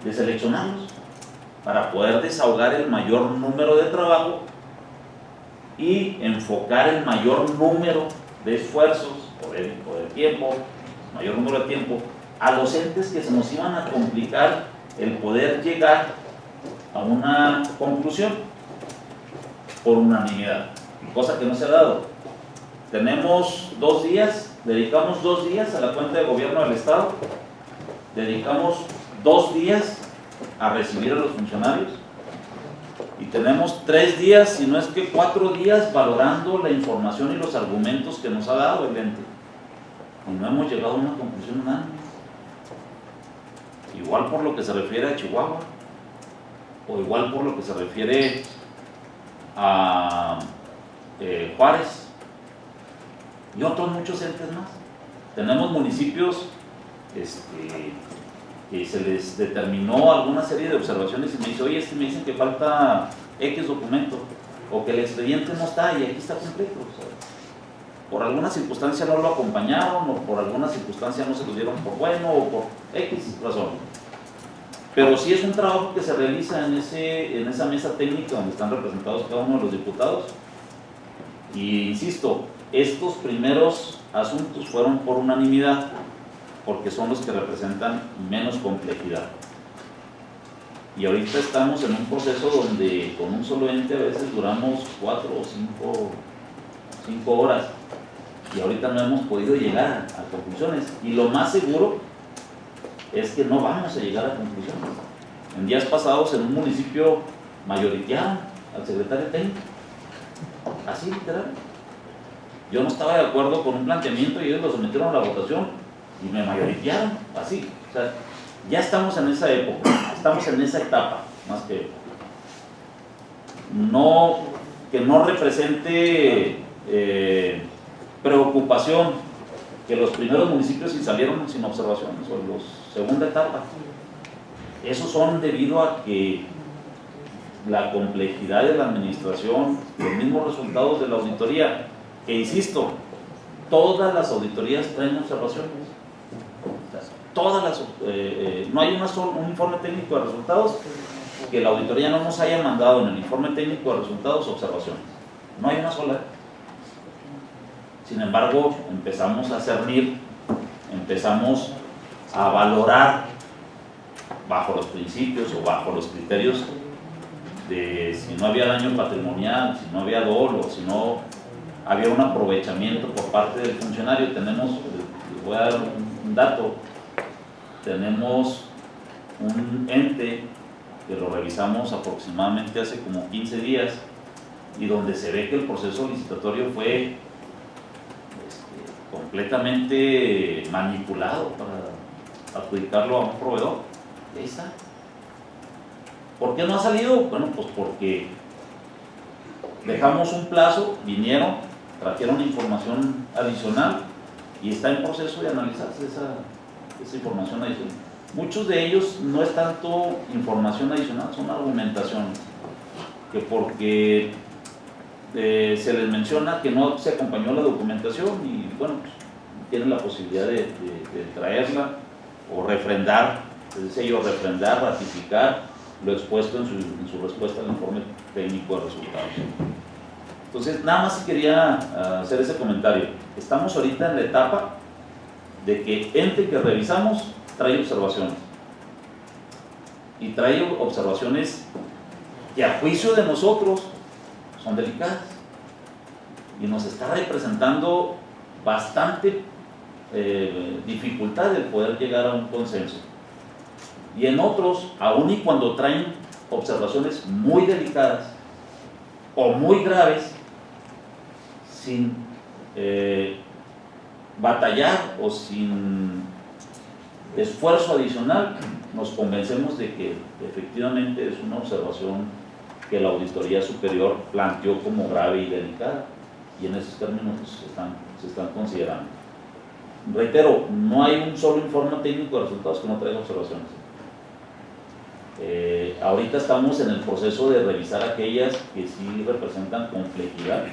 de seleccionarlos para poder desahogar el mayor número de trabajo y enfocar el mayor número de esfuerzos o de tiempo, mayor número de tiempo, a los entes que se nos iban a complicar el poder llegar a una conclusión por unanimidad, cosa que no se ha dado. Tenemos 2 días, dedicamos 2 días a la cuenta de gobierno del estado, dedicamos 2 días a recibir a los funcionarios y tenemos 3 días, si no es que 4 días, valorando la información y los argumentos que nos ha dado el ente. Y no hemos llegado a una conclusión unánime. Igual por lo que se refiere a Chihuahua, o igual por lo que se refiere a Juárez y otros muchos entes más. Tenemos municipios que se les determinó alguna serie de observaciones y me dice, oye, me dicen que falta X documento o que el expediente no está y aquí está completo. O sea, por alguna circunstancia no lo acompañaron o por alguna circunstancia no se lo dieron por bueno o por X razón. Pero sí es un trabajo que se realiza en esa mesa técnica donde están representados cada uno de los diputados. Y insisto, estos primeros asuntos fueron por unanimidad, porque son los que representan menos complejidad. Y ahorita estamos en un proceso donde con un solo ente a veces duramos 4 o 5 horas. Y ahorita no hemos podido llegar a conclusiones. Y lo más seguro es que no vamos a llegar a conclusiones. En días pasados en un municipio mayoritearon al secretario técnico. Así literal. Yo no estaba de acuerdo con un planteamiento y ellos lo sometieron a la votación y me mayoritearon, así. O sea, ya estamos en esa época, estamos en esa etapa, más que época. No, que no represente preocupación que los primeros municipios sí salieron sin observaciones o los segunda etapa. Esos son debido a que la complejidad de la administración, los mismos resultados de la auditoría, que insisto, todas las auditorías traen observaciones. Todas las, no hay un informe técnico de resultados que la auditoría no nos haya mandado en el informe técnico de resultados observaciones. No hay una sola. Sin embargo, empezamos a cernir, empezamos a valorar bajo los principios o bajo los criterios de si no había daño patrimonial, si no había dolo, si no había un aprovechamiento por parte del funcionario. Tenemos, les voy a dar un dato, tenemos un ente que lo revisamos aproximadamente hace como 15 días y donde se ve que el proceso licitatorio fue completamente manipulado para adjudicarlo a un proveedor. Ahí está. ¿Por qué no ha salido? Bueno, pues porque dejamos un plazo, vinieron, trajeron información adicional y está en proceso de analizarse esa información adicional. Muchos de ellos no es tanto información adicional, son argumentaciones, que porque se les menciona que no se acompañó la documentación y bueno, pues, tienen la posibilidad de traerla o refrendar, es decir, refrendar, ratificar lo expuesto en su respuesta al informe técnico de resultados. Entonces, nada más quería hacer ese comentario. Estamos ahorita en la etapa de que ente que revisamos trae observaciones. Y trae observaciones que a juicio de nosotros son delicadas. Y nos está representando bastante dificultad de poder llegar a un consenso. Y en otros, aun y cuando traen observaciones muy delicadas o muy graves sin batallar o sin esfuerzo adicional. Nos convencemos de que efectivamente es una observación que la Auditoría Superior planteó como grave y delicada, y en esos términos pues, se están considerando. Reitero, no hay un solo informe técnico de resultados que no traiga observaciones. Ahorita estamos en el proceso de revisar aquellas que sí representan complejidad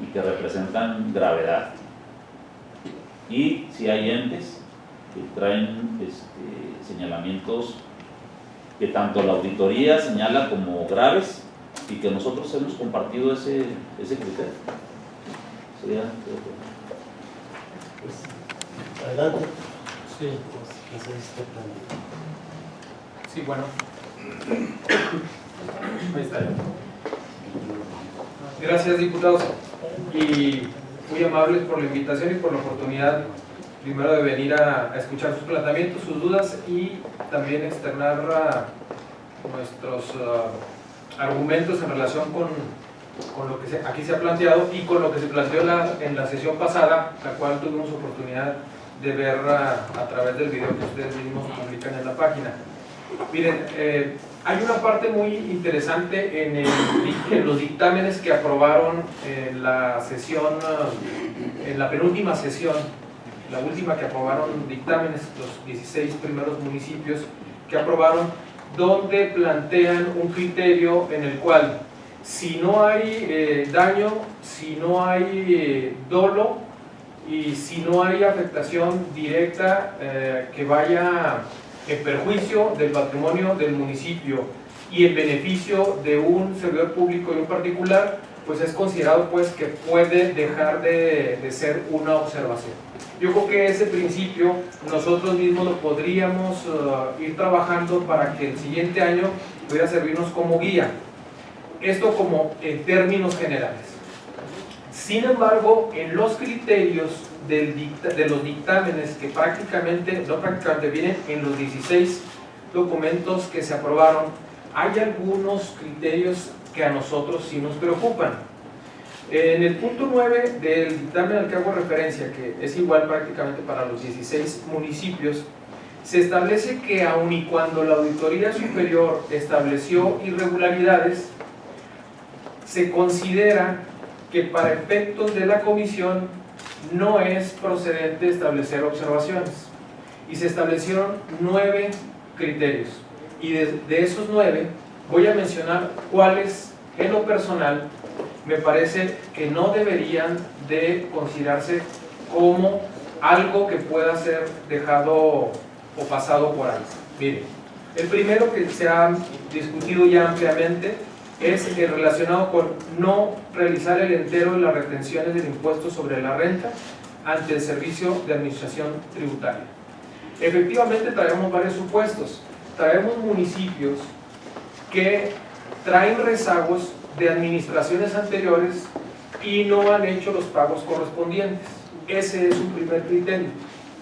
y que representan gravedad. Y si hay entes que traen señalamientos que tanto la auditoría señala como graves y que nosotros hemos compartido ese criterio. Sería, Pues, adelante. Sí, No sé si está planteado. sí, bueno. Ahí está. Gracias, diputados, y muy amables por la invitación y por la oportunidad, primero, de venir a escuchar sus planteamientos, sus dudas, y también externar nuestros argumentos en relación con lo que aquí se ha planteado y con lo que se planteó en la sesión pasada, la cual tuvimos oportunidad de ver a través del video que ustedes mismos publican en la página. Miren, hay una parte muy interesante en los dictámenes que aprobaron en la sesión, en la penúltima sesión, la última que aprobaron dictámenes, los 16 primeros municipios que aprobaron, donde plantean un criterio en el cual, si no hay daño, si no hay dolo y si no hay afectación directa que vaya en perjuicio del patrimonio del municipio y en beneficio de un servidor público y un particular, pues es considerado pues que puede dejar de ser una observación. Yo creo que ese principio nosotros mismos lo podríamos ir trabajando para que el siguiente año pudiera servirnos como guía. Esto como en términos generales. Sin embargo, en los criterios de los dictámenes que vienen en los 16 documentos que se aprobaron, hay algunos criterios que a nosotros sí nos preocupan. En el punto 9 del dictamen al que hago referencia, que es igual prácticamente para los 16 municipios, se establece que aun y cuando la Auditoría Superior estableció irregularidades, se considera que para efectos de la comisión no es procedente establecer observaciones, y se establecieron 9 criterios, y de esos 9 voy a mencionar cuáles en lo personal me parece que no deberían de considerarse como algo que pueda ser dejado o pasado por alto. Miren, el primero que se ha discutido ya ampliamente es el relacionado con no realizar el entero de las retenciones del impuesto sobre la renta ante el Servicio de Administración Tributaria. Efectivamente traemos varios supuestos. Traemos municipios que traen rezagos de administraciones anteriores y no han hecho los pagos correspondientes. Ese es un primer criterio.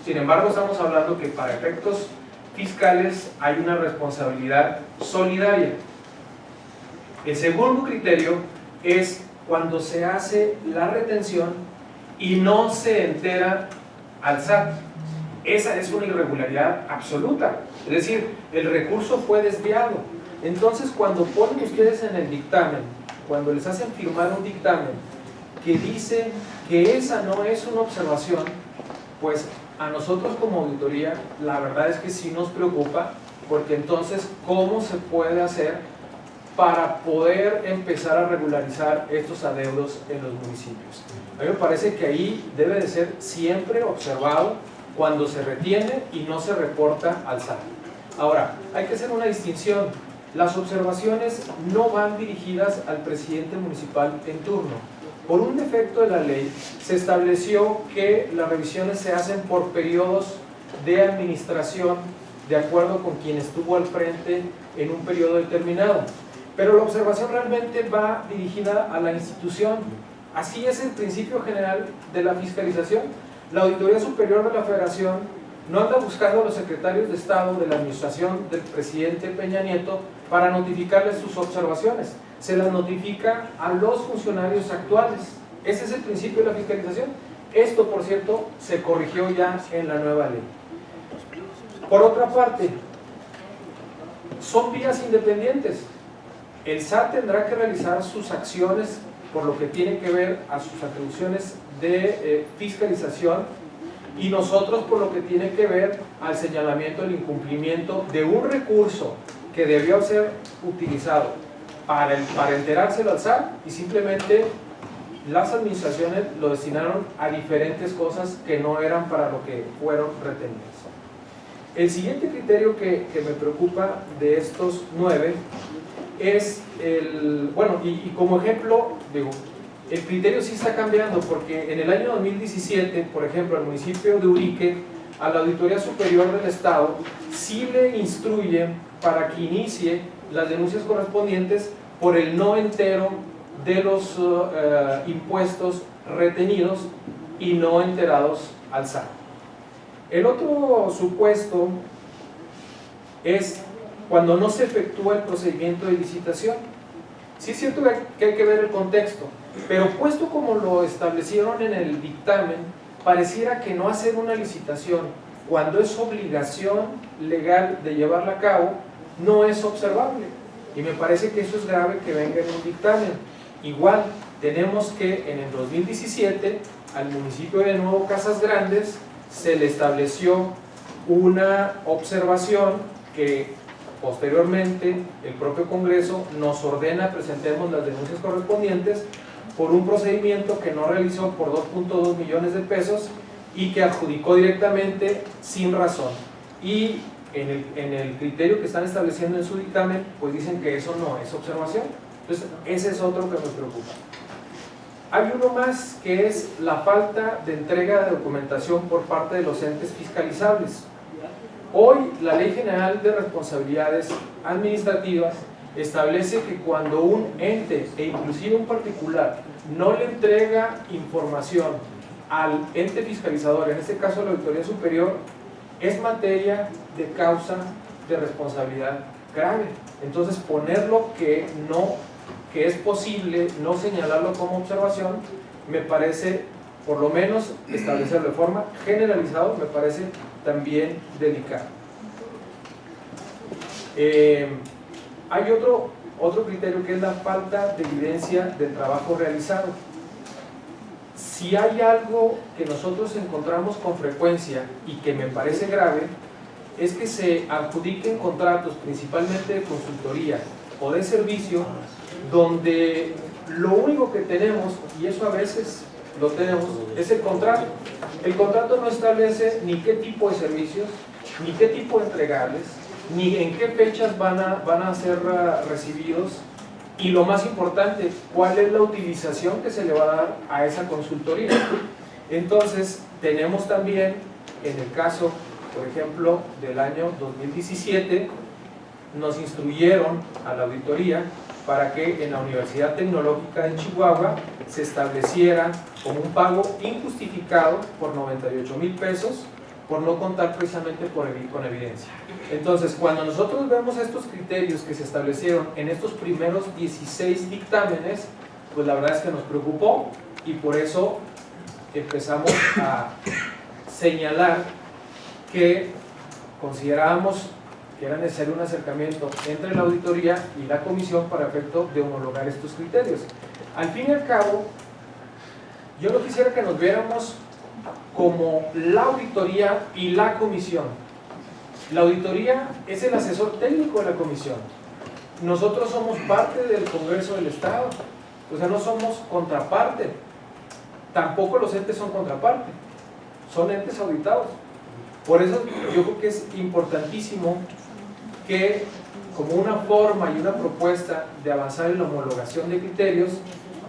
Sin embargo, estamos hablando que para efectos fiscales hay una responsabilidad solidaria. El segundo criterio es cuando se hace la retención y no se entera al SAT. Esa es una irregularidad absoluta, es decir, el recurso fue desviado. Entonces, cuando ponen ustedes en el dictamen, cuando les hacen firmar un dictamen que dice que esa no es una observación, pues a nosotros como auditoría la verdad es que sí nos preocupa, porque entonces ¿cómo se puede hacer para poder empezar a regularizar estos adeudos en los municipios? A mí me parece que ahí debe de ser siempre observado cuando se retiene y no se reporta al SAT. Ahora, hay que hacer una distinción. Las observaciones no van dirigidas al presidente municipal en turno. Por un defecto de la ley, se estableció que las revisiones se hacen por periodos de administración de acuerdo con quien estuvo al frente en un periodo determinado. Pero la observación realmente va dirigida a la institución. Así es el principio general de la fiscalización. La Auditoría Superior de la Federación no anda buscando a los secretarios de Estado de la administración del presidente Peña Nieto para notificarles sus observaciones. Se las notifica a los funcionarios actuales. Ese es el principio de la fiscalización. Esto, por cierto, se corrigió ya en la nueva ley. Por otra parte, son vías independientes. El SAT tendrá que realizar sus acciones por lo que tiene que ver a sus atribuciones de fiscalización, y nosotros por lo que tiene que ver al señalamiento del incumplimiento de un recurso que debió ser utilizado para enterárselo al SAT, y simplemente las administraciones lo destinaron a diferentes cosas que no eran para lo que fueron retenidas. El siguiente criterio que me preocupa de estos 9 es y como ejemplo, digo, el criterio sí está cambiando, porque en el año 2017, por ejemplo, el municipio de Urique, a la Auditoría Superior del Estado, sí le instruye para que inicie las denuncias correspondientes por el no entero de los impuestos retenidos y no enterados al SAT. El otro supuesto es cuando no se efectúa el procedimiento de licitación. Sí es cierto que hay que ver el contexto, pero puesto como lo establecieron en el dictamen, pareciera que no hacer una licitación cuando es obligación legal de llevarla a cabo no es observable, y me parece que eso es grave que venga en un dictamen. Igual tenemos que en el 2017 al municipio de Nuevo Casas Grandes se le estableció una observación que posteriormente el propio Congreso nos ordena presentemos las denuncias correspondientes por un procedimiento que no realizó por 2.2 millones de pesos y que adjudicó directamente sin razón. Y en el criterio que están estableciendo en su dictamen, pues dicen que eso no es observación. Entonces, ese es otro que nos preocupa. Hay uno más, que es la falta de entrega de documentación por parte de los entes fiscalizables. Hoy, la Ley General de Responsabilidades Administrativas establece que cuando un ente, e inclusive un particular, no le entrega información al ente fiscalizador, en este caso la Auditoría Superior, es materia de causa de responsabilidad grave. Entonces, ponerlo que es posible no señalarlo como observación, me parece, por lo menos establecerlo de forma generalizada, me parece también delicado. Hay otro criterio, que es la falta de evidencia del trabajo realizado. Si hay algo que nosotros encontramos con frecuencia y que me parece grave, es que se adjudiquen contratos, principalmente de consultoría o de servicio, donde lo único que tenemos, y eso a veces lo tenemos, es el contrato. El contrato no establece ni qué tipo de servicios, ni qué tipo de entregables, ni en qué fechas van a ser recibidos, y lo más importante, cuál es la utilización que se le va a dar a esa consultoría. Entonces, tenemos también, en el caso, por ejemplo, del año 2017, nos instruyeron a la auditoría para que en la Universidad Tecnológica de Chihuahua se estableciera como un pago injustificado por 98,000 pesos por no contar precisamente con evidencia. Entonces, cuando nosotros vemos estos criterios que se establecieron en estos primeros 16 dictámenes, pues la verdad es que nos preocupó, y por eso empezamos a señalar que considerábamos que era necesario un acercamiento entre la auditoría y la comisión para efecto de homologar estos criterios. Al fin y al cabo, yo no quisiera que nos viéramos como la auditoría y la comisión. La auditoría es el asesor técnico de la comisión. Nosotros somos parte del Congreso del Estado, o sea, no somos contraparte. Tampoco los entes son contraparte, son entes auditados. Por eso yo creo que es importantísimo que, como una forma y una propuesta de avanzar en la homologación de criterios,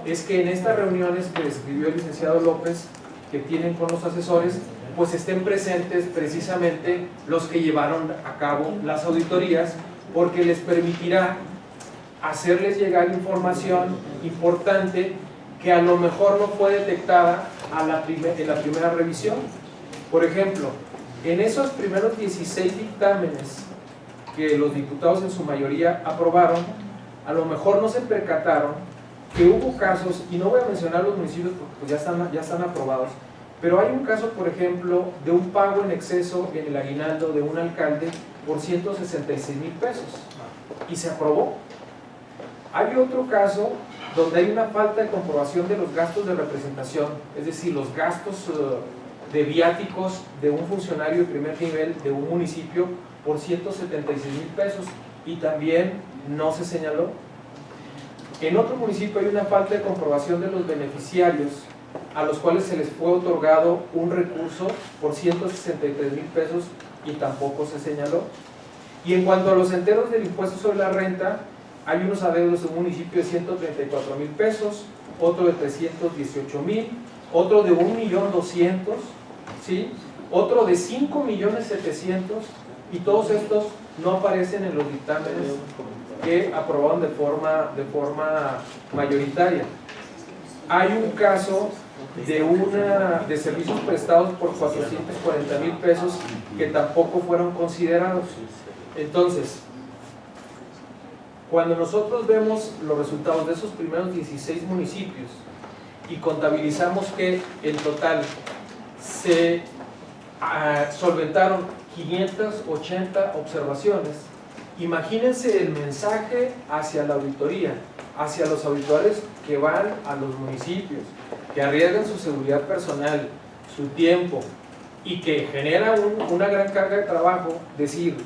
es que en estas reuniones que describió el licenciado López, que tienen con los asesores, pues estén presentes precisamente los que llevaron a cabo las auditorías, porque les permitirá hacerles llegar información importante que a lo mejor no fue detectada en la primera revisión. Por ejemplo, en esos primeros 16 dictámenes que los diputados en su mayoría aprobaron, a lo mejor no se percataron que hubo casos, y no voy a mencionar los municipios porque pues ya están aprobados, pero hay un caso, por ejemplo, de un pago en exceso en el aguinaldo de un alcalde por 166,000 pesos y se aprobó. Hay otro caso donde hay una falta de comprobación de los gastos de representación, es decir, los gastos de viáticos de un funcionario de primer nivel de un municipio por 176,000 pesos y también no se señaló. En otro municipio hay una falta de comprobación de los beneficiarios a los cuales se les fue otorgado un recurso por 163,000 pesos y tampoco se señaló. Y en cuanto a los enteros del impuesto sobre la renta, hay unos adeudos de un municipio de 134,000 pesos, otro de 318,000, otro de 1,200,000, ¿sí? Otro de 5,700,000 y todos estos no aparecen en los dictámenes que aprobaron de forma mayoritaria. Hay un caso de servicios prestados por 440,000 pesos que tampoco fueron considerados. Entonces, cuando nosotros vemos los resultados de esos primeros 16 municipios y contabilizamos que en total se solventaron 580 observaciones, imagínense el mensaje hacia la auditoría, hacia los auditores que van a los municipios, que arriesgan su seguridad personal, su tiempo y que genera una gran carga de trabajo. Decir,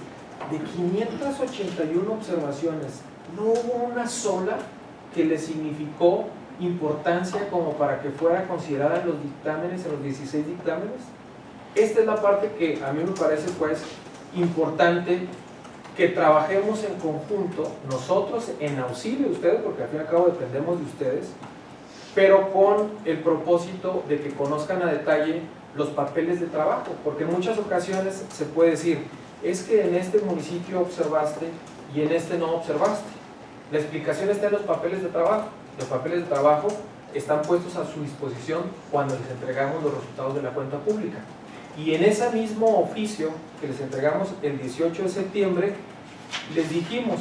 de 581 observaciones, no hubo una sola que le significó importancia como para que fuera considerada en los dictámenes, en los 16 dictámenes. Esta es la parte que a mí me parece pues importante que trabajemos en conjunto, nosotros en auxilio de ustedes, porque al fin y al cabo dependemos de ustedes, pero con el propósito de que conozcan a detalle los papeles de trabajo, porque en muchas ocasiones se puede decir, es que en este municipio observaste y en este no observaste. La explicación está en los papeles de trabajo. Los papeles de trabajo están puestos a su disposición cuando les entregamos los resultados de la cuenta pública. Y en ese mismo oficio que les entregamos el 18 de septiembre, les dijimos,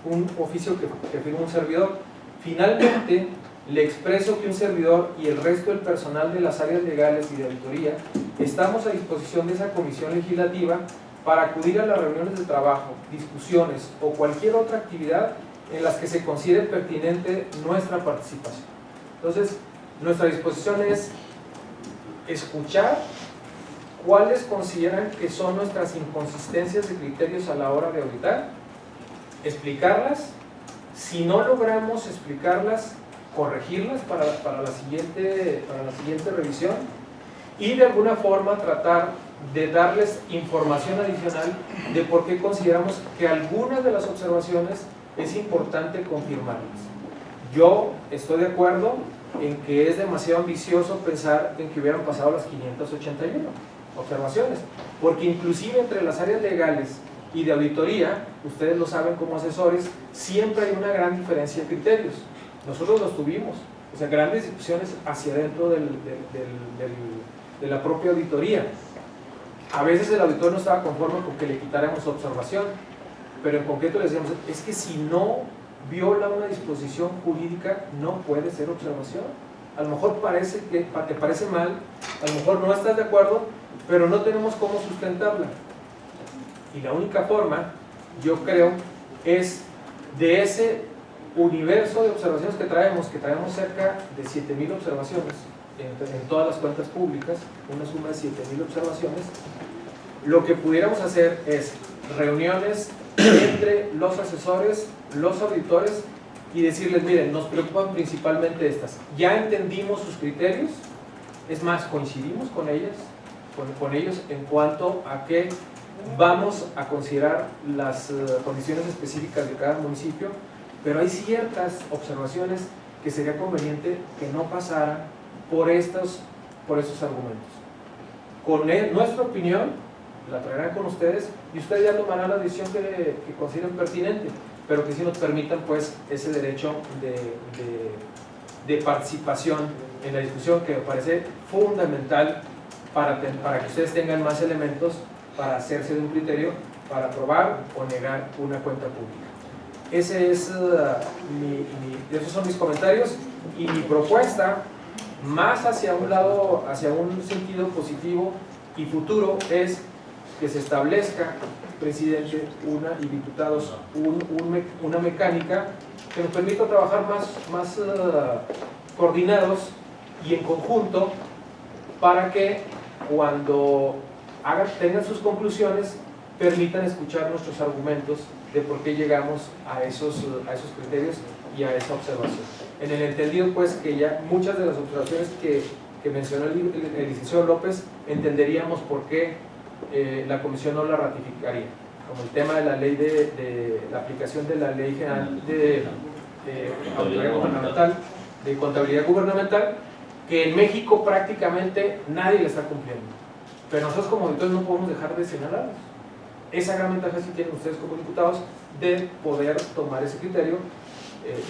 un oficio que firmó un servidor, finalmente le expreso que un servidor y el resto del personal de las áreas legales y de auditoría estamos a disposición de esa comisión legislativa para acudir a las reuniones de trabajo, discusiones o cualquier otra actividad en las que se considere pertinente nuestra participación. Entonces, nuestra disposición es escuchar cuáles consideran que son nuestras inconsistencias de criterios a la hora de auditar, explicarlas, si no logramos explicarlas, corregirlas para la siguiente revisión y de alguna forma tratar de darles información adicional de por qué consideramos que algunas de las observaciones es importante confirmarlas. Yo estoy de acuerdo en que es demasiado ambicioso pensar en que hubieran pasado las 581 observaciones, porque inclusive entre las áreas legales y de auditoría, ustedes lo saben como asesores, siempre hay una gran diferencia de criterios. Nosotros los tuvimos, o sea, grandes discusiones hacia adentro de la propia auditoría. A veces el auditor no estaba conforme con que le quitáramos observación, pero en concreto le decíamos, es que si no viola una disposición jurídica, no puede ser observación. A lo mejor te parece mal, a lo mejor no estás de acuerdo, pero no tenemos cómo sustentarla. Y la única forma, yo creo, es de ese universo de observaciones que traemos cerca de 7,000 observaciones en todas las cuentas públicas, una suma de 7,000 observaciones. Lo que pudiéramos hacer es reuniones entre los asesores, los auditores y decirles, miren, nos preocupan principalmente estas. Ya entendimos sus criterios, es más, coincidimos con ellos en cuanto a que vamos a considerar las condiciones específicas de cada municipio, pero hay ciertas observaciones que sería conveniente que no pasaran por estos argumentos. Con nuestra opinión, la traerán con ustedes y ustedes ya tomarán la decisión que consideren pertinente, pero que sí nos permitan pues ese derecho de participación en la discusión, que me parece fundamental para que ustedes tengan más elementos para hacerse de un criterio para aprobar o negar una cuenta pública. Esos son mis comentarios y mi propuesta, más hacia un lado, hacia un sentido positivo y futuro, es que se establezca, presidente, y diputados, una mecánica que nos permita trabajar más coordinados y en conjunto, para que cuando tengan sus conclusiones permitan escuchar nuestros argumentos de por qué llegamos a esos criterios y a esa observación. En el entendido, pues, que ya muchas de las observaciones que mencionó el licenciado López, entenderíamos por qué la comisión no la ratificaría, como el tema de la ley de la aplicación de la ley general de contabilidad gubernamental, que en México prácticamente nadie la está cumpliendo, pero nosotros como auditores no podemos dejar de señalarlos. Esa gran ventaja sí tienen ustedes como diputados de poder tomar ese criterio,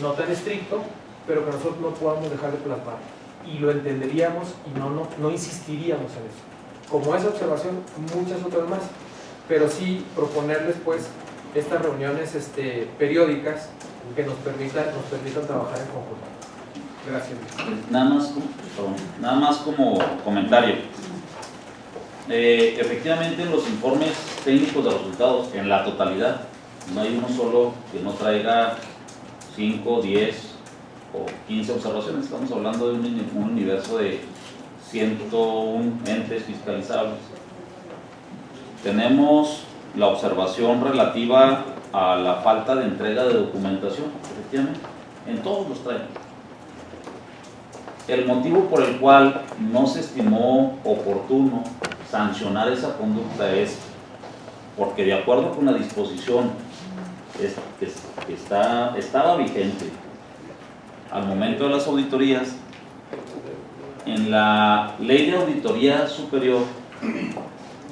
no tan estricto, pero que nosotros no podamos dejar de plasmar, y lo entenderíamos y no insistiríamos en eso. Como esa observación, muchas otras más, pero sí proponerles, pues, estas reuniones periódicas que nos permitan trabajar en conjunto. Gracias. Nada más como comentario. Efectivamente, en los informes técnicos de resultados, en la totalidad, no hay uno solo que no traiga 5, 10 o 15 observaciones. Estamos hablando de un universo de 101 entes fiscalizables. Tenemos la observación relativa a la falta de entrega de documentación, efectivamente, en todos los traemos. El motivo por el cual no se estimó oportuno sancionar esa conducta es porque, de acuerdo con la disposición que estaba vigente al momento de las auditorías, en la Ley de Auditoría Superior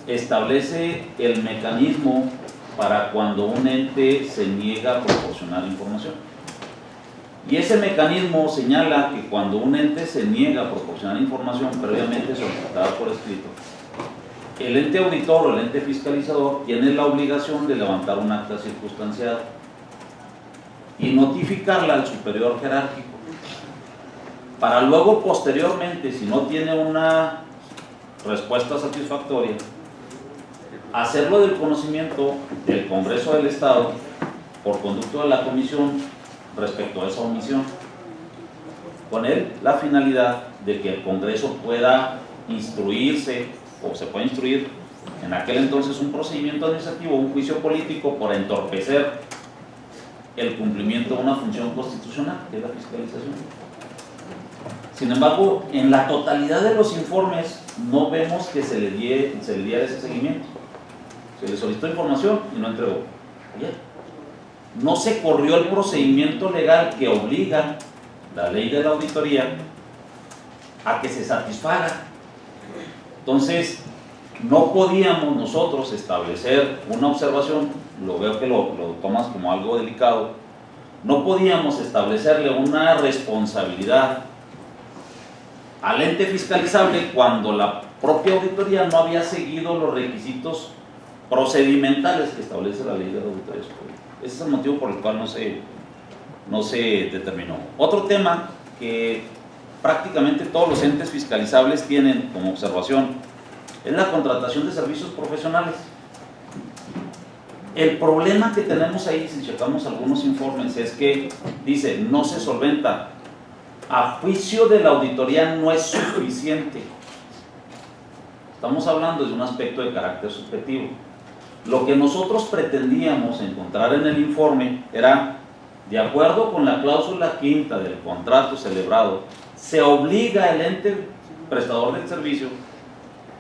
establece el mecanismo para cuando un ente se niega a proporcionar información. Y ese mecanismo señala que cuando un ente se niega a proporcionar información previamente solicitada por escrito, el ente auditor o el ente fiscalizador tiene la obligación de levantar un acta circunstanciada y notificarla al superior jerárquico, para luego, posteriormente, si no tiene una respuesta satisfactoria, hacerlo del conocimiento del Congreso del Estado por conducto de la Comisión respecto a esa omisión, con la finalidad de que el Congreso pueda instruirse, o se pueda instruir en aquel entonces un procedimiento administrativo, un juicio político por entorpecer el cumplimiento de una función constitucional, que es la fiscalización. Sin embargo, en la totalidad de los informes no vemos que se le diera ese seguimiento. Se le solicitó información y no entregó. No se corrió el procedimiento legal que obliga la ley de la auditoría a que se satisfaga. Entonces, no podíamos nosotros establecer una observación, lo veo que lo tomas como algo delicado, no podíamos establecerle una responsabilidad al ente fiscalizable cuando la propia auditoría no había seguido los requisitos procedimentales que establece la ley de la auditoría superior. Ese es el motivo por el cual no se determinó. Otro tema que prácticamente todos los entes fiscalizables tienen como observación es la contratación de servicios profesionales. El problema que tenemos ahí, si checamos algunos informes, es que dice no se solventa. A juicio de la auditoría no es suficiente. Estamos hablando de un aspecto de carácter subjetivo. Lo que nosotros pretendíamos encontrar en el informe era, de acuerdo con la cláusula quinta del contrato celebrado, se obliga al ente prestador del servicio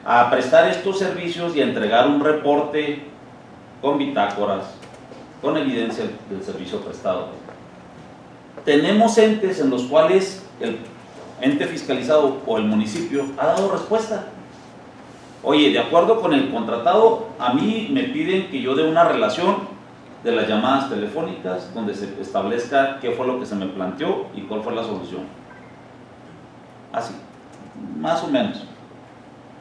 a prestar estos servicios y a entregar un reporte con bitácoras, con evidencia del servicio prestado. Tenemos entes en los cuales el ente fiscalizado o el municipio ha dado respuesta. Oye, de acuerdo con el contratado, a mí me piden que yo dé una relación de las llamadas telefónicas donde se establezca qué fue lo que se me planteó y cuál fue la solución. Así, más o menos.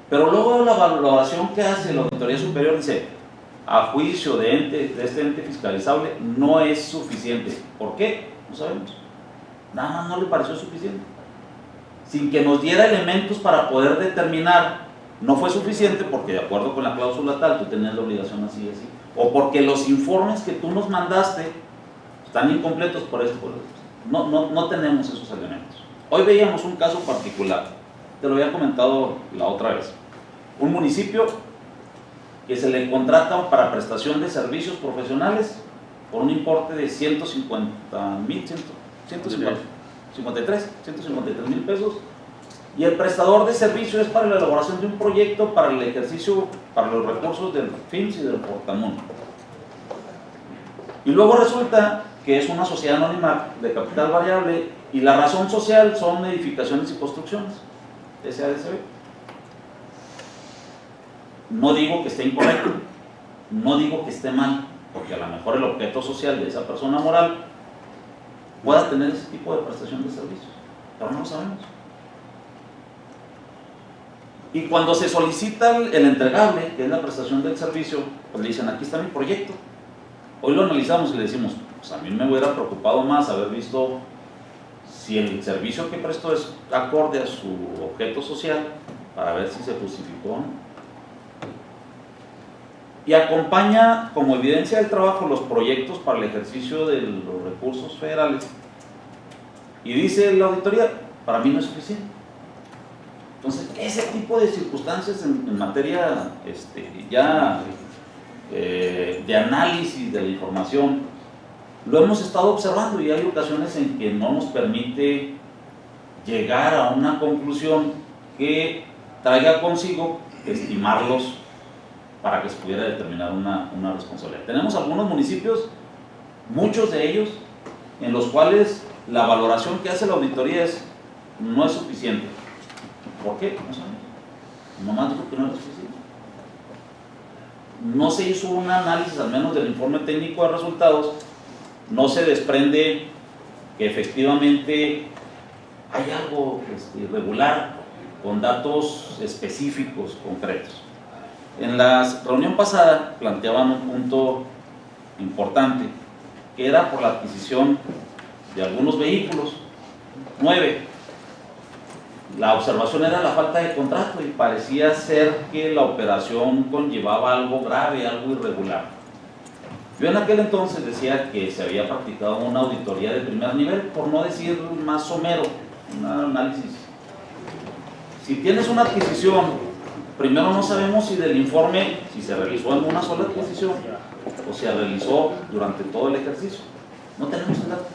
Pero luego la valoración que hace la Auditoría Superior dice, a juicio de este ente fiscalizable, no es suficiente. ¿Por qué? No sabemos. Nada más no le pareció suficiente. Sin que nos diera elementos para poder determinar, no fue suficiente porque de acuerdo con la cláusula tal, tú tenías la obligación así y así. O porque los informes que tú nos mandaste están incompletos por esto. No tenemos esos elementos. Hoy veíamos un caso particular, te lo había comentado la otra vez. Un municipio que se le contrata para prestación de servicios profesionales por un importe de 153 mil pesos, y el prestador de servicio es para la elaboración de un proyecto para el ejercicio, para los recursos del FIMS y del Portamundo. Y luego resulta que es una sociedad anónima de capital variable y la razón social son edificaciones y construcciones, SADCB. No digo que esté incorrecto, no digo que esté mal, porque a lo mejor el objeto social de esa persona moral pueda tener ese tipo de prestación de servicios, pero no lo sabemos. Y cuando se solicita el entregable, que es la prestación del servicio, pues le dicen, aquí está mi proyecto. Hoy lo analizamos y le decimos, pues a mí me hubiera preocupado más haber visto si el servicio que prestó es acorde a su objeto social, para ver si se justificó o no. Y acompaña como evidencia del trabajo los proyectos para el ejercicio de los recursos federales. Y dice la auditoría, para mí no es suficiente. Entonces, ese tipo de circunstancias en materia de análisis de la información, lo hemos estado observando y hay ocasiones en que no nos permite llegar a una conclusión que traiga consigo estimarlos para que se pudiera determinar una responsabilidad. Tenemos algunos municipios, muchos de ellos, en los cuales la valoración que hace la auditoría no es suficiente. ¿Por qué? No sabemos. Nomás dijo que no era suficiente. No se hizo un análisis, al menos del informe técnico de resultados, no se desprende que efectivamente hay algo irregular con datos específicos, concretos. En la reunión pasada planteaban un punto importante, que era por la adquisición de algunos vehículos, 9. La observación era la falta de contrato y parecía ser que la operación conllevaba algo grave, algo irregular. Yo en aquel entonces decía que se había practicado una auditoría de primer nivel, por no decir más somero, un análisis. Si tienes una adquisición, primero no sabemos si del informe, si se realizó en una sola adquisición o se realizó durante todo el ejercicio. No tenemos el dato.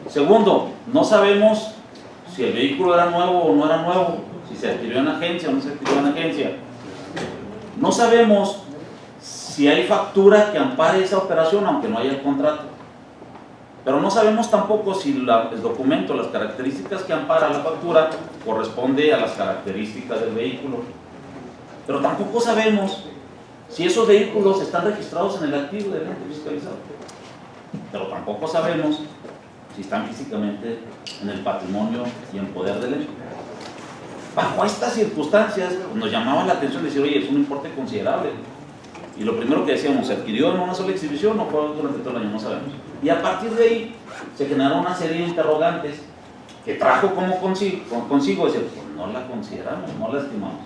Segundo, no sabemos si el vehículo era nuevo o no era nuevo, si se adquirió en agencia o no se adquirió en agencia. No sabemos si hay factura que ampare esa operación, aunque no haya el contrato. Pero no sabemos tampoco si el documento, las características que ampara la factura, corresponde a las características del vehículo. Pero tampoco sabemos si esos vehículos están registrados en el activo del ente fiscalizado. Pero tampoco sabemos si están físicamente en el patrimonio y en poder del ente. Bajo estas circunstancias nos llamaba la atención decir, oye, es un importe considerable. Y lo primero que decíamos, ¿se adquirió en una sola exhibición o fue durante todo el año? No sabemos. Y a partir de ahí se generó una serie de interrogantes que trajo como consigo decir, pues no la consideramos, no la estimamos.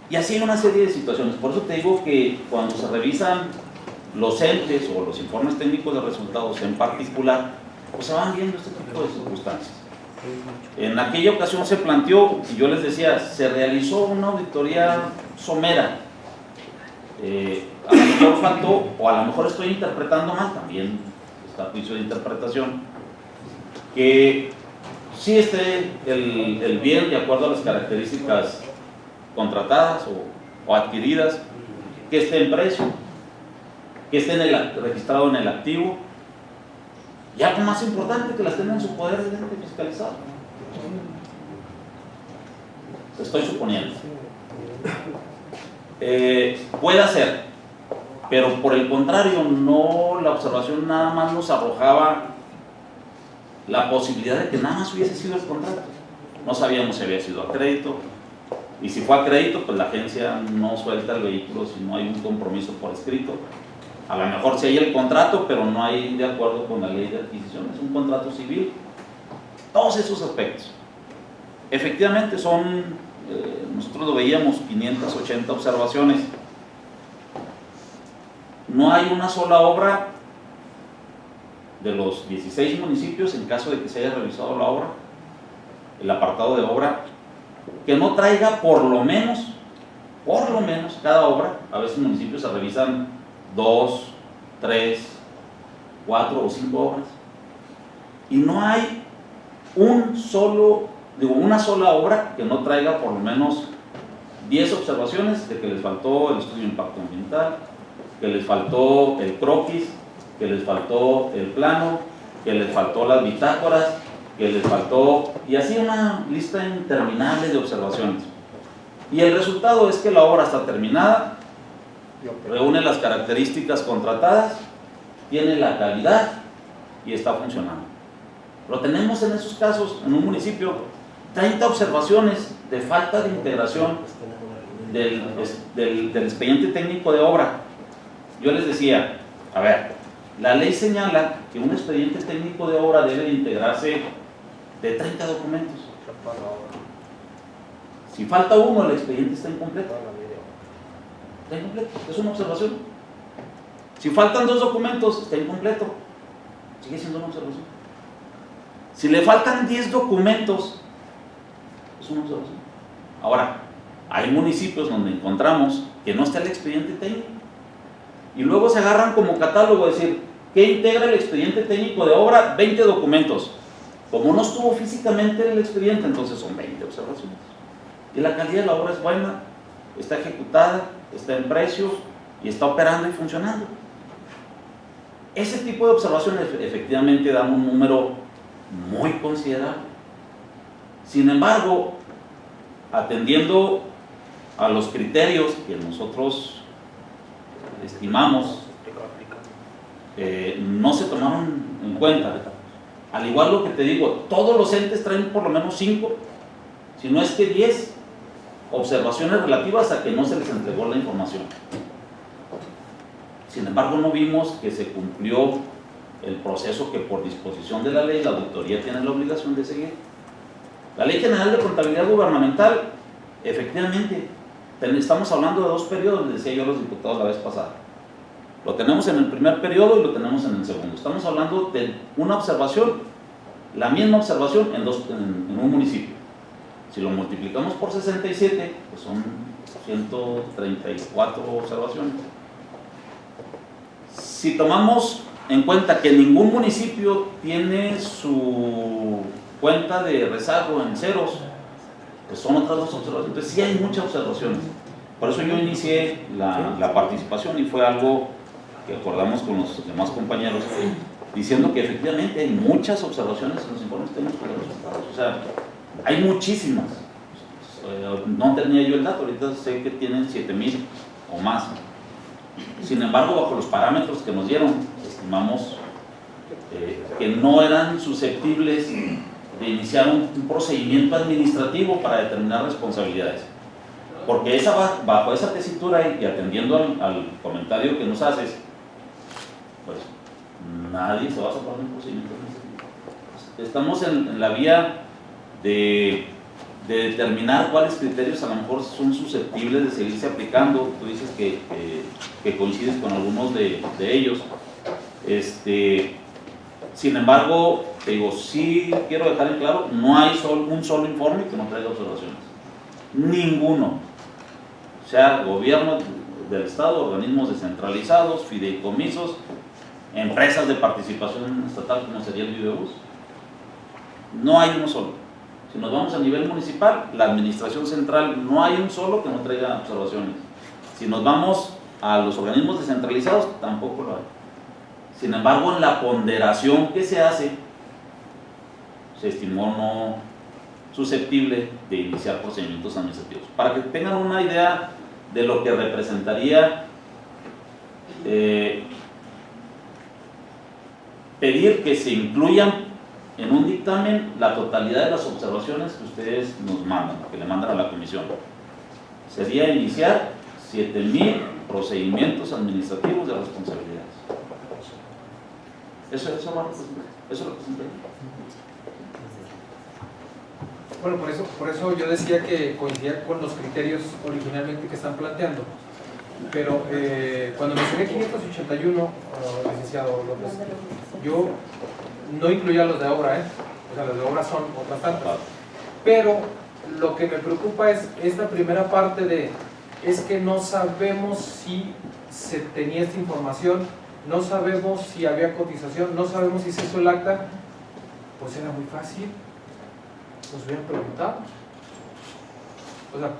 Y así hay una serie de situaciones. Por eso te digo que cuando se revisan los entes o los informes técnicos de resultados en particular, pues se van viendo este tipo de circunstancias. En aquella ocasión se planteó, y yo les decía, se realizó una auditoría somera. A lo mejor faltó, o a lo mejor estoy interpretando mal, también está a juicio de interpretación, que sí esté el bien de acuerdo a las características contratadas o adquiridas, que esté en precio, que esté registrado en el activo, y algo más importante, que las tenga en su poder del ente fiscalizado. Estoy suponiendo. Puede ser, pero por el contrario, no, la observación nada más nos arrojaba la posibilidad de que nada más hubiese sido el contrato. No sabíamos si había sido a crédito, Y si fue a crédito, pues la agencia no suelta el vehículo si no hay un compromiso por escrito. A lo mejor sí hay el contrato, pero no hay de acuerdo con la ley de adquisición, es un contrato civil. Todos esos aspectos. Efectivamente son, nosotros lo veíamos, 580 observaciones. No hay una sola obra de los 16 municipios, en caso de que se haya revisado la obra, el apartado de obra, que no traiga por lo menos cada obra. A veces en municipios se revisan 2, 3, 4 o 5 obras, y no hay una sola obra que no traiga por lo menos 10 observaciones de que les faltó el estudio de impacto ambiental, que les faltó el croquis, que les faltó el plano, que les faltó las bitácoras, que les faltó, y así una lista interminable de observaciones. Y el resultado es que la obra está terminada, reúne las características contratadas, tiene la calidad y está funcionando. Pero tenemos en esos casos, en un municipio, 30 observaciones de falta de integración del expediente técnico de obra. Yo les decía, a ver, la ley señala que un expediente técnico de obra debe de integrarse de 30 documentos. Si falta uno, el expediente está incompleto. Está incompleto, es una observación. Si faltan 2 documentos, está incompleto. Sigue siendo una observación. Si le faltan 10 documentos, es una observación. Ahora, hay municipios donde encontramos que no está el expediente técnico. Y luego se agarran como catálogo, es decir, ¿qué integra el expediente técnico de obra? 20 documentos. Como no estuvo físicamente el expediente, entonces son 20 observaciones. Y la calidad de la obra es buena, está ejecutada, está en precio y está operando y funcionando. Ese tipo de observaciones efectivamente dan un número muy considerable. Sin embargo, atendiendo a los criterios que nosotros estimamos, no se tomaron en cuenta. Al igual lo que te digo, todos los entes traen por lo menos 5, si no es que 10 observaciones relativas a que no se les entregó la información. Sin embargo, no vimos que se cumplió el proceso que por disposición de la ley la auditoría tiene la obligación de seguir. La Ley General de Contabilidad Gubernamental, efectivamente, estamos hablando de 2 periodos, les decía yo a los diputados la vez pasada. Lo tenemos en el primer periodo y lo tenemos en el segundo. Estamos hablando de una observación, la misma observación en un municipio. Si lo multiplicamos por 67, pues son 134 observaciones. Si tomamos en cuenta que ningún municipio tiene su cuenta de rezago en ceros, pues son otras 2 observaciones. Entonces sí hay muchas observaciones. Por eso yo inicié la participación y fue algo que acordamos con los demás compañeros, diciendo que efectivamente hay muchas observaciones en los informes técnicos de los resultados. O sea, hay muchísimas. No tenía yo el dato, ahorita sé que tienen 7,000 o más. Sin embargo, bajo los parámetros que nos dieron, estimamos que no eran susceptibles de iniciar un procedimiento administrativo para determinar responsabilidades. Porque bajo esa tesitura y atendiendo al comentario que nos haces, pues nadie se va a sacar de un procedimiento administrativo. Estamos en la vía de determinar cuáles criterios a lo mejor son susceptibles de seguirse aplicando. Tú dices que coincides con algunos de ellos. Sin embargo, te digo, sí quiero dejar en claro, no hay un solo informe que no traiga observaciones. Ninguno. O sea, gobierno del Estado, organismos descentralizados, fideicomisos, empresas de participación estatal como sería el Videobús. No hay uno solo. Si nos vamos a nivel municipal, la administración central, no hay un solo que no traiga observaciones. Si nos vamos a los organismos descentralizados, tampoco lo hay. Sin embargo, en la ponderación que se hace, se estimó no susceptible de iniciar procedimientos administrativos. Para que tengan una idea de lo que representaría pedir que se incluyan en un dictamen la totalidad de las observaciones que ustedes nos mandan, que le mandan a la comisión. Sería iniciar 7,000 procedimientos administrativos de responsabilidades. Eso lo representé. Bueno, por eso yo decía que coincidía con los criterios originalmente que están planteando. Pero cuando mencioné 581, licenciado López, yo no incluía los de obra, o sea, los de obra son otras tantas. Pero lo que me preocupa es esta primera parte es que no sabemos si se tenía esta información, no sabemos si había cotización, no sabemos si se hizo el acta. Pues era muy fácil, nos hubieran preguntado. O sea,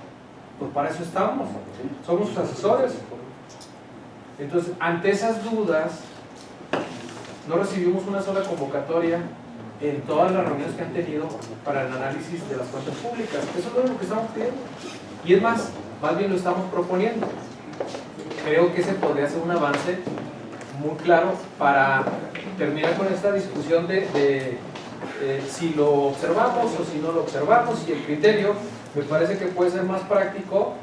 pues para eso estamos, somos sus asesores. Entonces, ante esas dudas, no recibimos una sola convocatoria en todas las reuniones que han tenido para el análisis de las cuentas públicas. Eso es lo que estamos pidiendo. Y es más bien lo estamos proponiendo. Creo que ese podría ser un avance muy claro para terminar con esta discusión de si lo observamos o si no lo observamos, y el criterio me parece que puede ser más práctico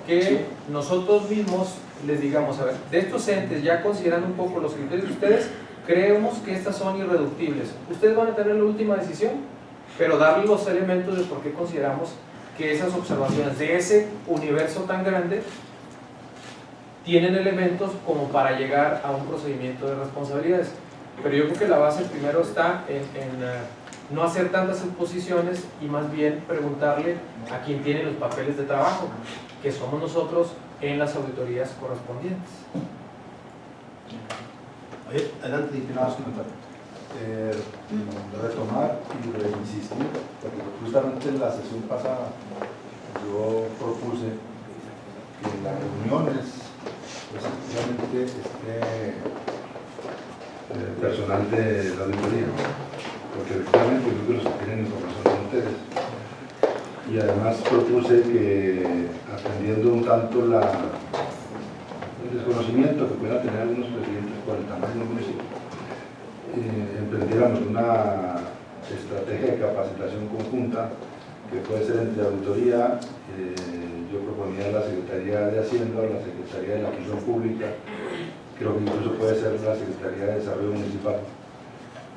que nosotros mismos les digamos, a ver, de estos entes, ya considerando un poco los criterios de ustedes, creemos que estas son irreductibles. Ustedes van a tener la última decisión, pero darle los elementos de por qué consideramos que esas observaciones de ese universo tan grande tienen elementos como para llegar a un procedimiento de responsabilidades. Pero yo creo que la base primero está en no hacer tantas suposiciones y más bien preguntarle a quien tiene los papeles de trabajo, que somos nosotros en las auditorías correspondientes. Adelante, diputados, comentar. Retomar y reinsistir, porque justamente en la sesión pasada yo propuse que en las reuniones pues efectivamente esté personal de la auditoría, porque efectivamente yo creo que los que tienen información son ustedes. Y además propuse que, atendiendo un tanto el desconocimiento que puedan tener algunos presidentes por el tamaño del municipio, emprendiéramos una estrategia de capacitación conjunta que puede ser entre auditoría, yo proponía la Secretaría de Hacienda, la Secretaría de la Función Pública, creo que incluso puede ser la Secretaría de Desarrollo Municipal,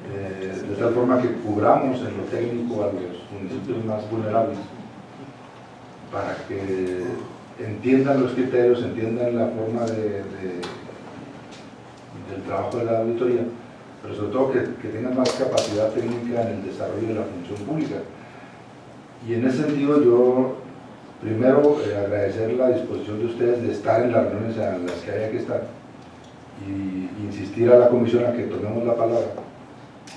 de tal forma que cubramos en lo técnico a los municipios más vulnerables, para que entiendan los criterios, entiendan la forma del trabajo de la auditoría, pero sobre todo que tengan más capacidad técnica en el desarrollo de la función pública. Y en ese sentido yo, primero, agradecer la disposición de ustedes de estar en las reuniones en las que haya que estar, y insistir a la comisión a que tomemos la palabra,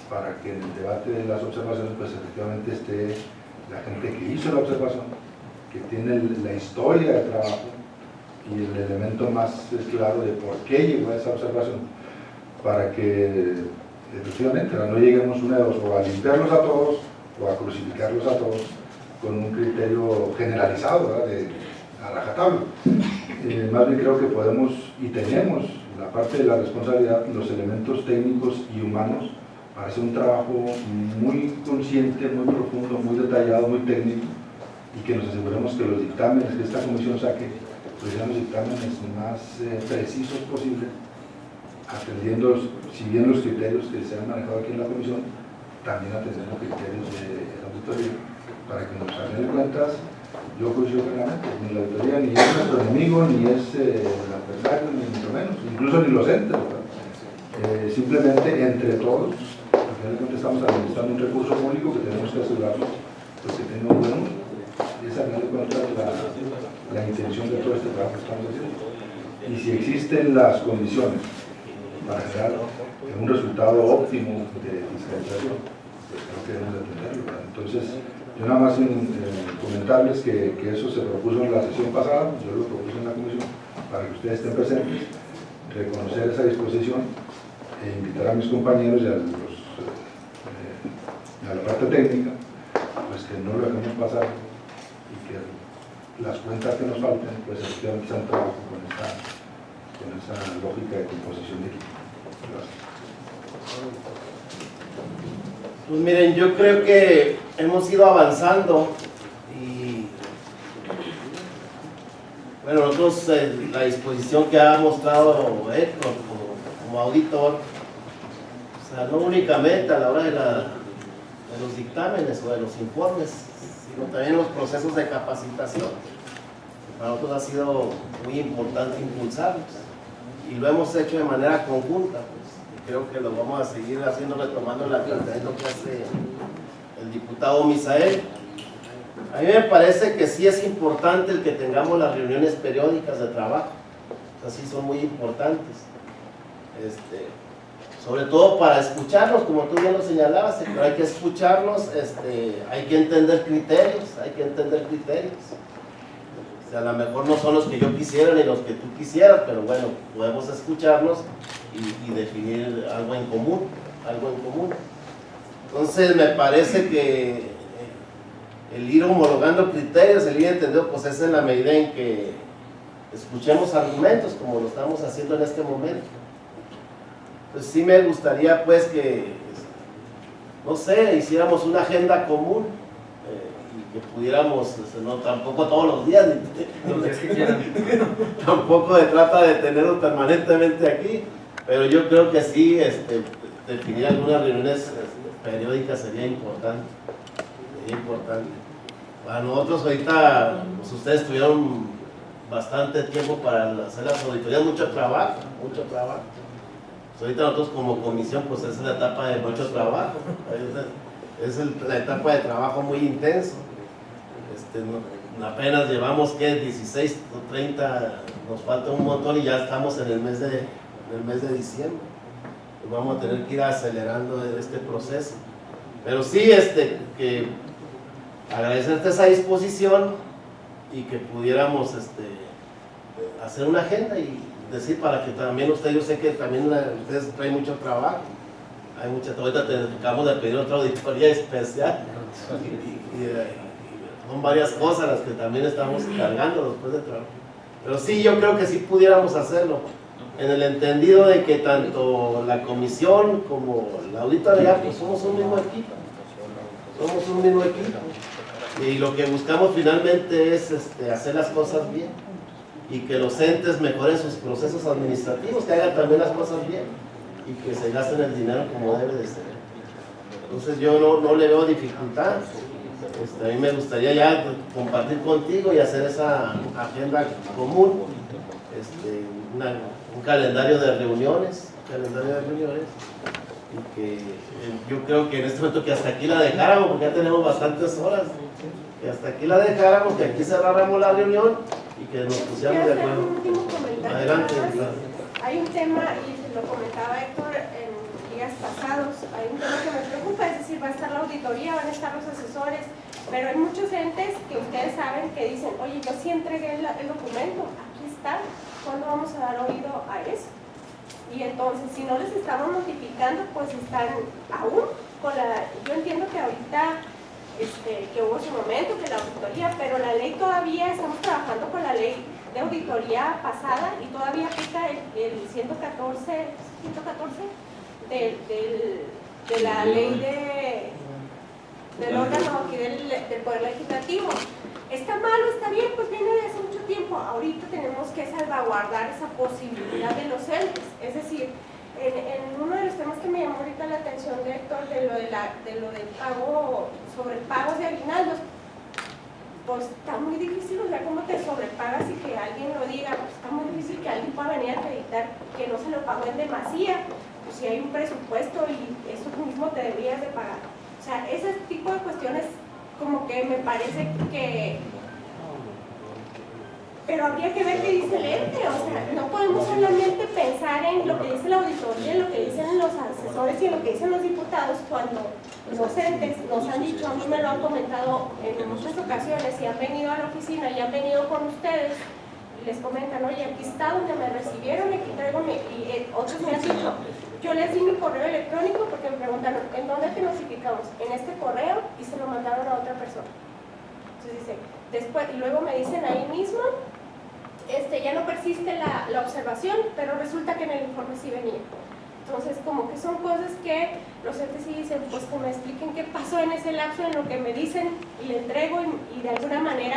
para que en el debate de las observaciones pues efectivamente esté la gente que hizo la observación, que tiene la historia de trabajo y el elemento más claro de por qué llegó a esa observación, para que efectivamente no lleguemos una de dos, o a limpiarlos a todos o a crucificarlos a todos con un criterio generalizado, ¿verdad?, a rajatabla. Más bien creo que podemos y tenemos la parte de la responsabilidad, los elementos técnicos y humanos para hacer un trabajo muy consciente, muy profundo, muy detallado, muy técnico, y que nos aseguremos que los dictámenes que esta comisión saque pues sean los dictámenes más precisos posibles, atendiendo, si bien los criterios que se han manejado aquí en la comisión, también atendiendo los criterios de la auditoría, para que nos hagan cuentas. Yo coincido plenamente, ni la auditoría ni es nuestro enemigo, ni es el adversario, ni mucho menos, incluso ni los entes, simplemente entre todos, porque realmente estamos administrando un recurso público que tenemos que asegurarnos pues, que tenga un buen uso. Y esa es la intención de todo este trabajo que estamos haciendo. Y si existen las condiciones para generar un resultado óptimo de fiscalización, pues creo que debemos de atenderlo, ¿verdad? Entonces, yo nada más comentarles que eso se propuso en la sesión pasada, yo lo propuse en la comisión, para que ustedes estén presentes, reconocer esa disposición e invitar a mis compañeros y a la parte técnica, pues que no lo dejemos pasar y que las cuentas que nos falten, pues efectivamente sean trabajo con esa lógica de composición de equipo. Gracias. Pues miren, yo creo que hemos ido avanzando y bueno, nosotros la disposición que ha mostrado Héctor como auditor, o sea, no únicamente a la hora de los dictámenes o de los informes, sino también los procesos de capacitación. Para nosotros ha sido muy importante impulsarlos y lo hemos hecho de manera conjunta, pues, y creo que lo vamos a seguir haciendo, retomando el planteamiento que hace el diputado Misael. A mí me parece que sí es importante el que tengamos las reuniones periódicas de trabajo, o sea, sí son muy importantes, sobre todo para escucharlos, como tú bien lo señalabas, pero hay que escucharlos, hay que entender criterios, o sea, a lo mejor no son los que yo quisiera ni los que tú quisieras, pero bueno, podemos escucharlos y definir algo en común, Entonces me parece que el ir homologando criterios, el ir entendiendo, pues es en la medida en que escuchemos argumentos, como lo estamos haciendo en este momento. Pues sí me gustaría pues que, no sé, hiciéramos una agenda común y que pudiéramos, no tampoco todos los días, Los días que quieran. tampoco se trata de tenerlo permanentemente aquí, pero yo creo que sí, definir algunas reuniones periódicas sería importante. Para nosotros ahorita, pues ustedes tuvieron bastante tiempo para hacer las auditorías, mucho trabajo. Pues ahorita nosotros como comisión, pues es la etapa de mucho trabajo, es la etapa de trabajo muy intenso. Apenas llevamos, ¿qué? 16 o 30, nos falta un montón y ya estamos en el mes de diciembre. Pues vamos a tener que ir acelerando este proceso. Pero sí, que agradecerte esa disposición y que pudiéramos hacer una agenda y decir para que también ustedes, yo sé que también ustedes traen mucho trabajo, hay mucha, ahorita acabamos de pedir otra auditoría especial y son varias cosas las que también estamos cargando después de trabajo, pero sí, yo creo que sí pudiéramos hacerlo en el entendido de que tanto la comisión como la auditoría pues somos un mismo equipo, y lo que buscamos finalmente es hacer las cosas bien y que los entes mejoren sus procesos administrativos, que hagan también las cosas bien y que se gasten el dinero como debe de ser. Entonces yo no le veo dificultad. A mí me gustaría ya compartir contigo y hacer esa agenda común, un calendario de reuniones, y que yo creo que en este momento que hasta aquí la dejáramos, porque ya tenemos bastantes horas, que hasta aquí la dejáramos, que aquí cerráramos la reunión y que nos pusiéramos de acuerdo. Un último comentario. Adelante. Hay un tema, y se lo comentaba Héctor en días pasados, hay un tema que me preocupa, es decir, va a estar la auditoría, van a estar los asesores, pero hay muchos entes que ustedes saben que dicen, oye, yo sí entregué el documento, aquí está, ¿cuándo vamos a dar oído a eso? Y entonces, si no les estamos notificando, pues están aún con yo entiendo que ahorita, que hubo su momento, que la auditoría, pero la ley todavía, estamos trabajando con la ley de auditoría pasada y todavía aplica el 114 de la ley del órgano aquí del Poder Legislativo. ¿Está malo? ¿Está bien? Pues viene de hace mucho tiempo. Ahorita tenemos que salvaguardar esa posibilidad de los entes. Es decir, en uno de los temas que me llamó ahorita la atención de Héctor, de lo del pago, sobrepagos de aguinaldos, pues está muy difícil, o sea, cómo te sobrepagas y que alguien lo diga, pues está muy difícil que alguien pueda venir a acreditar que no se lo pagó en demasía, pues si hay un presupuesto y eso mismo te deberías de pagar. O sea, ese tipo de cuestiones como que me parece que... Pero habría que ver qué dice el ente, o sea, no podemos solamente pensar en lo que dice la auditoría, en lo que dicen los asesores y en lo que dicen los diputados cuando los entes nos han dicho, a mí me lo han comentado en muchas ocasiones y han venido a la oficina y han venido con ustedes y les comentan, oye, aquí está donde me recibieron, aquí traigo otros me han dicho, yo les di mi correo electrónico porque me preguntaron, ¿en dónde te notificamos? En este correo y se lo mandaron a otra persona. Entonces dice, después, y luego me dicen ahí mismo, ya no persiste la observación, pero resulta que en el informe sí venía. Entonces, como que son cosas que los entes sí dicen, pues que me expliquen qué pasó en ese lapso, en lo que me dicen y le entrego y de alguna manera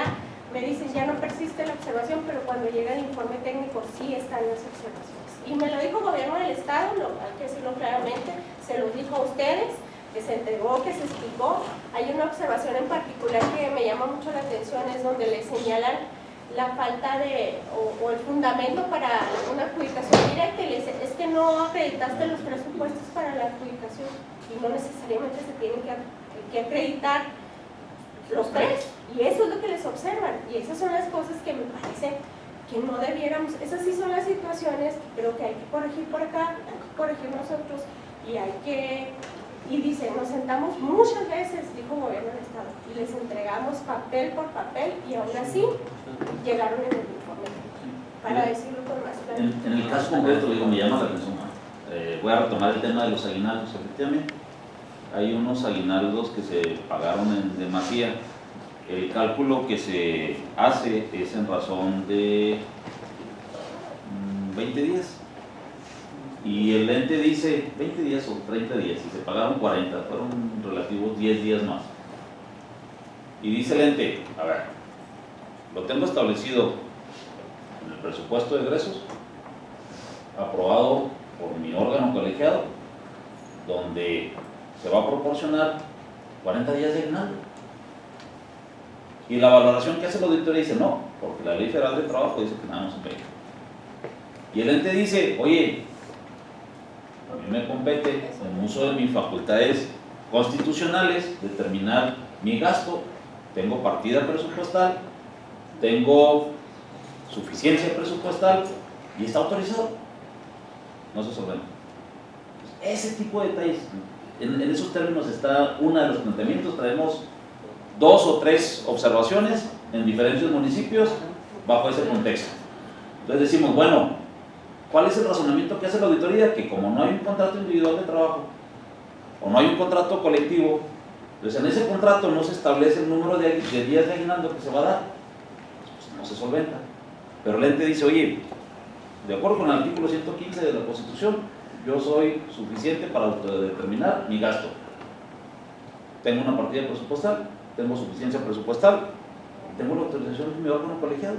me dicen ya no persiste la observación, pero cuando llega el informe técnico sí están las observaciones. Y me lo dijo el gobierno del estado, hay que decirlo claramente, se los dijo a ustedes, que se entregó, que se explicó. Hay una observación en particular que me llama mucho la atención, es donde le señalan la falta de, o el fundamento para una adjudicación directa, y le dice, es que no acreditaste los presupuestos para la adjudicación, y no necesariamente se tienen que acreditar los tres, y eso es lo que les observan, y esas son las cosas que me parece que no debiéramos, esas sí son las situaciones que creo que hay que corregir por acá, hay que corregir nosotros, y hay que, y dice, nos sentamos muchas veces, dijo el gobierno del estado, y les entregamos papel por papel, y aún así llegaron en el informe, para decirlo con más claridad. En el caso concreto, digo, me llama la atención. Voy a retomar el tema de los aguinaldos. Efectivamente, hay unos aguinaldos que se pagaron en demasía. El cálculo que se hace es en razón de 20 días. Y el ente dice 20 días o 30 días, y se pagaron 40, fueron relativos 10 días más. Y dice el ente, a ver, lo tengo establecido en el presupuesto de egresos, aprobado por mi órgano colegiado, donde se va a proporcionar 40 días de aguinaldo. Y la valoración que hace la auditoría dice no, porque la Ley Federal de Trabajo dice que nada más en 20. Y el ente dice, oye, a mí me compete, en uso de mis facultades constitucionales, determinar mi gasto, tengo partida presupuestal, tengo suficiencia presupuestal y está autorizado. No se solventa. Ese tipo de detalles, en esos términos está uno de los planteamientos. Traemos 2 o 3 observaciones en diferentes municipios bajo ese contexto. Entonces decimos, bueno, ¿cuál es el razonamiento que hace la auditoría? Que como no hay un contrato individual de trabajo o no hay un contrato colectivo, entonces en ese contrato no se establece el número de días de aguinaldo que se va a dar, pues no se solventa. Pero el ente dice, oye, de acuerdo con el artículo 115 de la Constitución, yo soy suficiente para autodeterminar mi gasto. Tengo una partida presupuestal, tengo suficiencia presupuestal, tengo la autorización de mi órgano colegiado.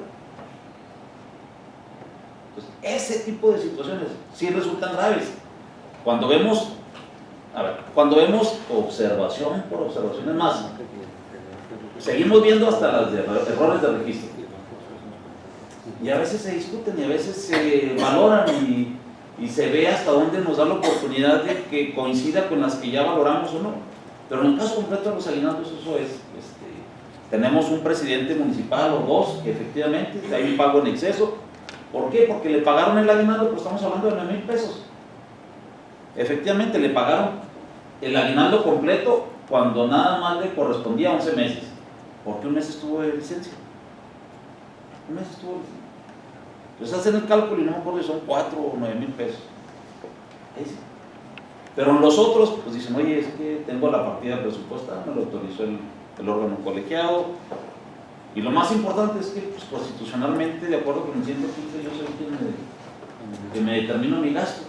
Entonces, ese tipo de situaciones sí resultan graves. Cuando vemos observación por observación, es más, seguimos viendo hasta las errores de registro. Y a veces se discuten y a veces se valoran y se ve hasta dónde nos da la oportunidad de que coincida con las que ya valoramos o no. Pero en el caso concreto de los aguinaldos, eso es, tenemos un presidente municipal o dos que efectivamente hay un pago en exceso. ¿Por qué? Porque le pagaron el aguinaldo, pero estamos hablando de 9,000 pesos. Efectivamente le pagaron el aguinaldo completo cuando nada más le correspondía a 11 meses. Porque un mes estuvo de licencia. Un mes estuvo de licencia. Entonces hacen el cálculo y no me acuerdo si son 4 o 9,000 pesos. Ahí sí. Pero los otros, pues dicen, oye, es que tengo la partida presupuestal, me lo autorizó el órgano colegiado. Y lo más importante es que, pues, constitucionalmente, de acuerdo con el 115, yo soy quien me determino mi gasto.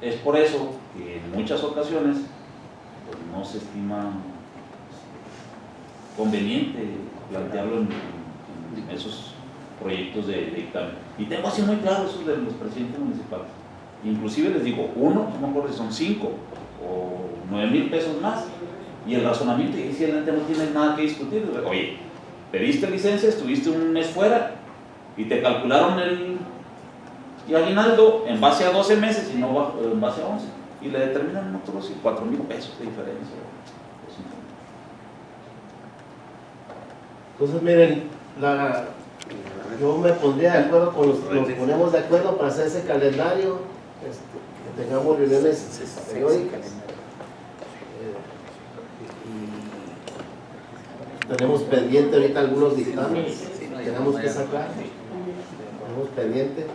Es por eso que en muchas ocasiones pues, no se estima conveniente plantearlo en esos proyectos de dictamen. Y tengo así muy claro eso de los presidentes municipales. Inclusive les digo, uno, no me acuerdo si son 5 o 9,000 pesos más. Y el razonamiento, y si el ente no tiene nada que discutir, oye, pediste licencia, estuviste un mes fuera y te calcularon el aguinaldo en base a 12 meses y no en base a 11. Y le determinan otros 4,000 pesos de diferencia. Entonces, miren, yo me pondría de acuerdo con nos ponemos de acuerdo para hacer ese calendario, que tengamos reuniones periódicas. Tenemos pendiente ahorita algunos dictámenes que tenemos que sacar, tenemos pendiente.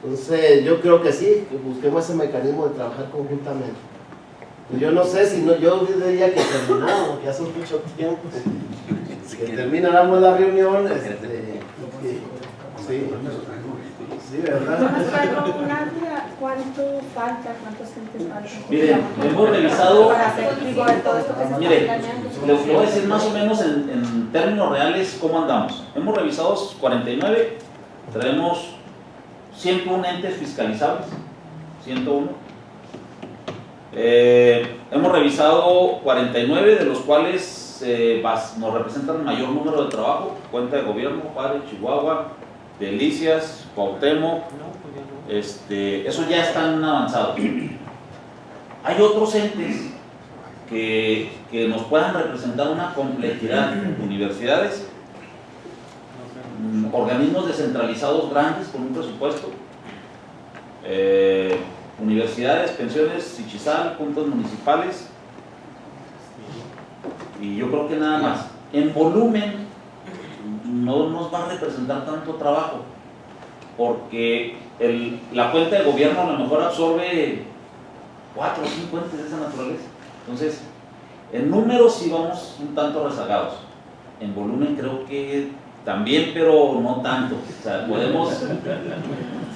Entonces yo creo que sí, que busquemos ese mecanismo de trabajar conjuntamente. Yo no sé si no, yo diría que terminamos, porque hace mucho tiempo que termináramos la reunión, sí, Sí, ¿verdad? ¿Cuánto falta? ¿Cuántos entes faltan? Miren, hemos revisado, Para hacer digo, de todo esto que se está mire, planeando. les voy a decir más o menos en términos reales cómo andamos. Hemos revisado 49, traemos 101 entes fiscalizables, 101. Hemos revisado 49, de los cuales nos representan mayor número de trabajo: Cuenta de Gobierno, Juárez, Chihuahua, Delicias, Cuauhtémoc. Esos ya están avanzados. Hay otros entes que nos puedan representar una complejidad: universidades, organismos descentralizados grandes con un presupuesto, universidades, pensiones, Sichizal, juntas municipales, y yo creo que nada más. En volumen no nos va a representar tanto trabajo, porque la cuenta de gobierno a lo mejor absorbe 4 o 5 entes de esa naturaleza. Entonces, en números sí vamos un tanto rezagados. En volumen creo que también, pero no tanto. O sea, podemos...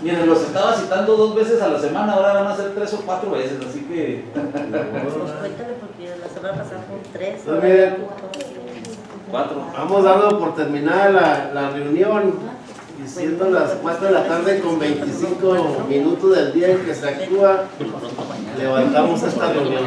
Miren, los estaba citando 2 veces a la semana, ahora van a ser 3 o 4 veces, así que... Pues cuéntale, porque la semana pasada fueron 3. Pues miren, 4. vamos dando por terminada la reunión, y siendo las 4 de la tarde con 25 minutos del día en que se actúa, levantamos esta reunión.